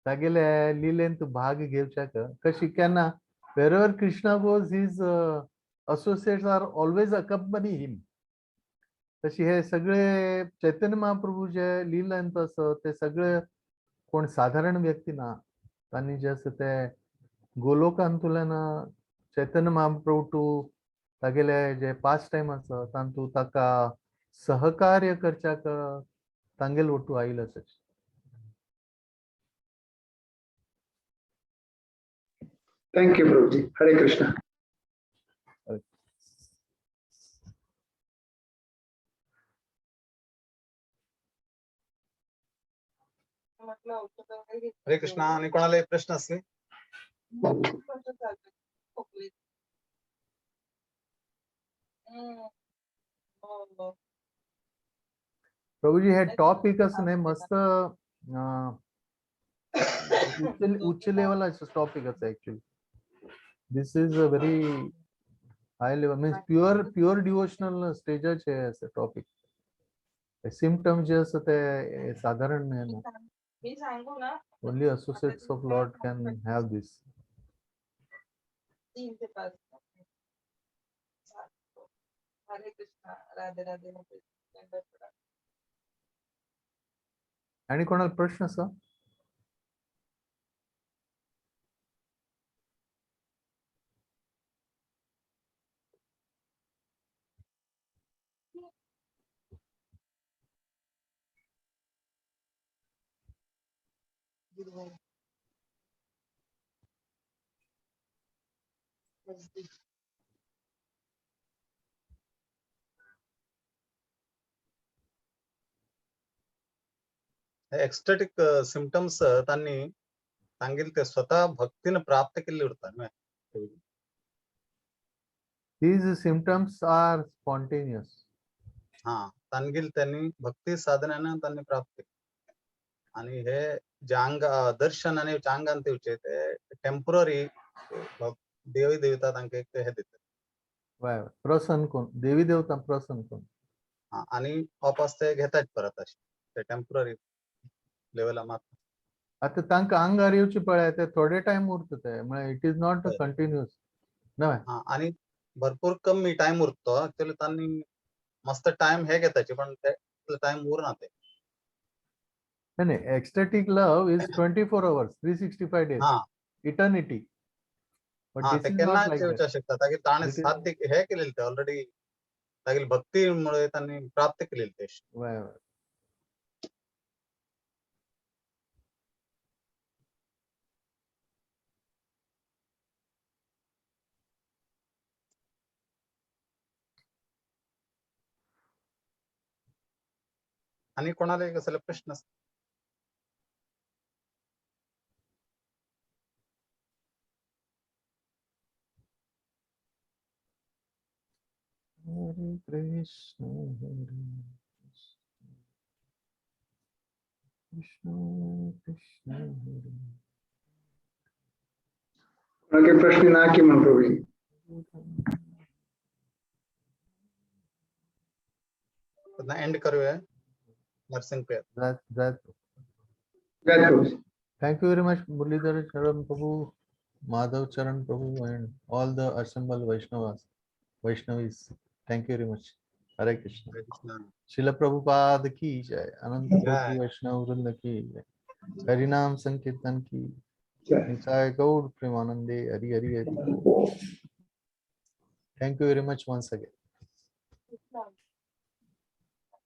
तागेले लिहिलेन तू भाग घेवच्या कशी केन्ना wherever Krishna goes his associates are always accompany him. तशी हे सगळे चैतन्य महाप्रभू जे लिहिलेन तसं ते सगळे कोण साधारण व्यक्ती ना त्यांनी जे असं ते गोलोकांतुल्यान चैतन्य महाप्रभू टू तागेले जे पास्ट टाइम असं तांतू ताका सहकार्य करच्याक तांगेल वटू आयिल्ले असे. थँक्यू प्रभूजी. हरे कृष्ण. हरे कृष्णा. आणि कोणाला एक प्रश्न असले प्रभूजी हे टॉपिक असं नाही मस्त उच्च लेवलाचं टॉपिक असं actually. This is a very high level means pure devotional स्टेजाचे असं टॉपिक. सिम्पटम जे असं ते साधारण नाही ना. Only associates of Lord can have this. हरे कृष्णा. राधे राधे. आणि कोणाला प्रश्न असा एक्स्टॅटिक सिम्पटम्स त्यांनी सांगितले ते स्वतः भक्तीने प्राप्त केले उरतात. these symptoms are spontaneous. हा तांगील त्यांनी भक्ती साधनाने त्यांनी प्राप्त केले आणि हे जांग दर्शन आणि चांगान ते टेम्पररी देवी देवता तांके हे देतात. प्रसन्न कोण देवी देवता प्रसन्न कोण आणि वापस ते घेतात परत असे ते टेम्पररी लेवलला मात्र. आता तांकां आंगार येवची पळय ते थोडे टाइम उरता ते म्हणजे इट इज नॉट कंटिन्युअस ना. आणि भरपूर कमी टाइम उरतो ऍक्च्युअली त्यांनी मस्त टाइम हे घेताचे पण ते टाइम उरना ते. नाही ecstatic love is 24 hours 365 days हा eternity but हा this ते is केन्ना not like येवचे that. शकतात की ताणे It is- साध्य हे केलेले ते ऑलरेडी तागेल भक्तीमुळे त्यांनी प्राप्त केलेले ते. Why? आणि कोणाला एक असले प्रश्न असतात. Hare Krishna Hare Krishna. Krishna Krishna उनके प्रश्न ना की मन प्रभुजी अपना एंड करो है नरसिंह पे। that Jai Prabhuji thank you very much Muralidhar Charan Prabhu, Madhav Charan Prabhu, and all the assembled Vaishnavis. Thank you very much. Hare Krishna. हरे Krishna. Srila Prabhupada ki jai, Anant Jai. Koti Vaishnav Vrinda ki jai, Harinam Sankirtan ki Jai Nitai Gaur Premanande, Hari Hari Hari. Thank you very much once again.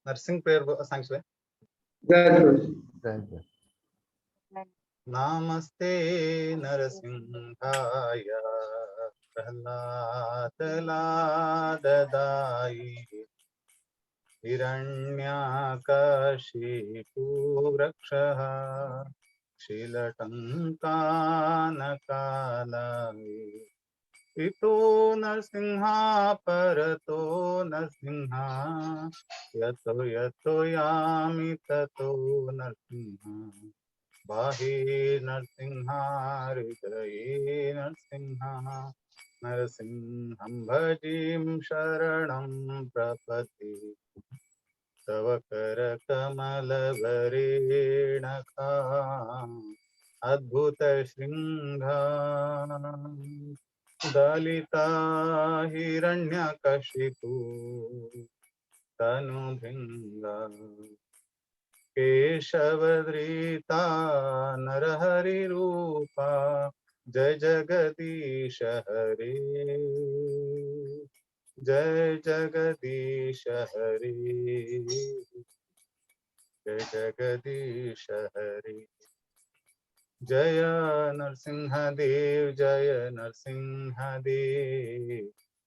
Narasimha per सांगशे। Jai Prabhuji Jai Jai. नमस्ते नरसिंहाय प्रह्लादलाददायि हिरण्याकशिपु वृक्षः शीलटङ्कानकालाय इतो नरसिंहा परतो नरसिंहा यतो यतो यामि ततो नरसिंहा बाहे नरसिंहा हृदये नरसिंहा नरसिंहं भजीं शरणं प्रपद्ये तव करकमलवरेणखा अद्भुत शृंगा दलिता हिरण्यकशिपु तनुभृङ्गा केशवधृता नरहरिरूपा जय जगदीश हरे जय जगदीश हरे जय जगदीश हरे जय नरसिंहदेव जय नरसिंहदेव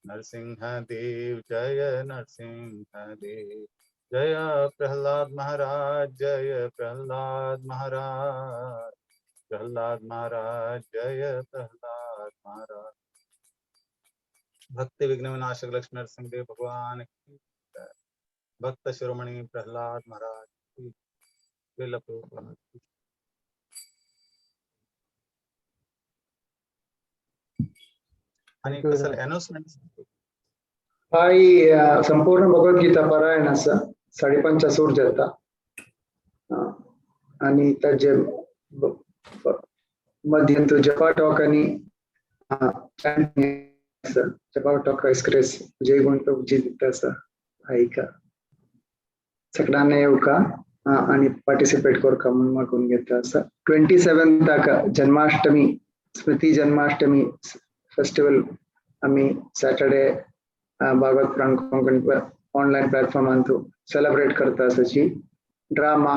नरसिंहदेव जय नरसिंहदेव जय प्रहलाद महाराज जय प्रहलाद महाराज प्रहलाद महाराज जय प्रहलाद महाराज भक्ति विघ्न विनाशक लक्ष्मी नरसिंहदेव भगवान की जय। भक्त शिरोमणि प्रहलाद महाराज की श्रील प्रभुपाद की। आणि Thank you very कसं much. अनाउन्समेंट हाई संपूर्ण भगवद्गीता पारायण असं 5:30 सूर जाता आणि ताजे मध्यंतु जपा टॉक आणि जपा टॉक एक्सप्रेस जय गुण प्रभुजी दिता ऐका सगळ्यांना येऊ का आणि पार्टिसिपेट करू का म्हणून मागून घेता असं 27 ताका जन्माष्टमी स्मृती जन्माष्टमी फेस्टिवल आम्ही सॅटर्डे भागवत पुराण कोंकणी पर ऑनलाइन प्लेटफॉर्म अंतु सेलिब्रेट करता सची ड्रामा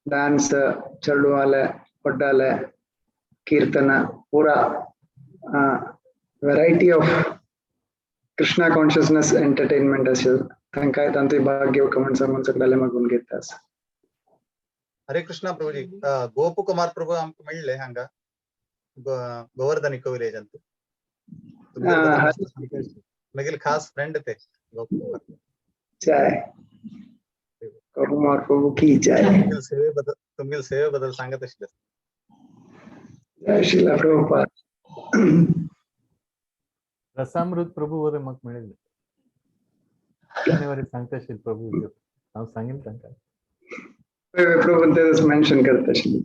डांस चरडुवाले पड्डाले कीर्तन पूरा variety of Krishna consciousness entertainment असेल तांकां तांतूय भाग्य कमेंट सांगून सगळ्याले मागून घेता हरे कृष्णा प्रभुजी गोपू कुमार प्रभू आमकां मेळ्ळे हांगा गोवर्धन इको विलेज अंतू तुमगेले बद्दल मस्त सांगता मगेल खास फ्रेंड ते गोपू कुमार जय कुमार प्रभु की जय तुमगेल सेवे बद्दल सांगत आशिल्ले जय श्रीला प्रभुपाद रसामृत प्रभू वरे मग मिळेल शनिवारी सांगताशील प्रभू हांव सांगेन तांकां प्रभु तेच मेन्शन करता आशिल्ले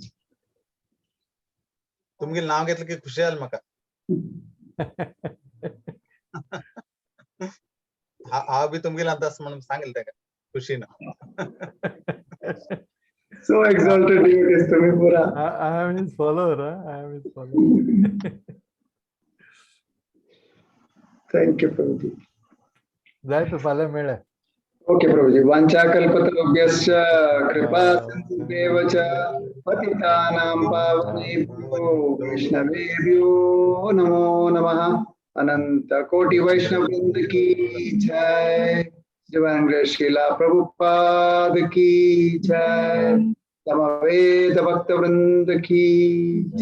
तुमगेल नाव घेतलं की खुशी जाल म्हाका हांव बी तुमगेल आतां आसा म्हणून सांगेल ताका खुशीन so exalted devotees तुम्ही पूरा I am his follower. I am his follower. Thank you प्रभुजी जाय तू फाल्यां मेळ्या ओके प्रभुजी वाञ्छाकल्पतरुभ्यश्च कृपा सिन्धुभ्येव च पतितानां पावनेभ्यो वैष्णवेभ्यो नमो नमः अनंत कोटि वैष्णव वृंद की जय दिव्यांग श्रीला प्रभुपाद की जय समवेत भक्त वृंद की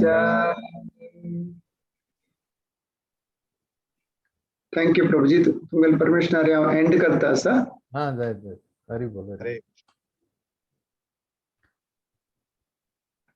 जय थैंक यू प्रभुजी तुम्हाला परमिशन एंड करता सा हाँ जाय हरी बोल हरे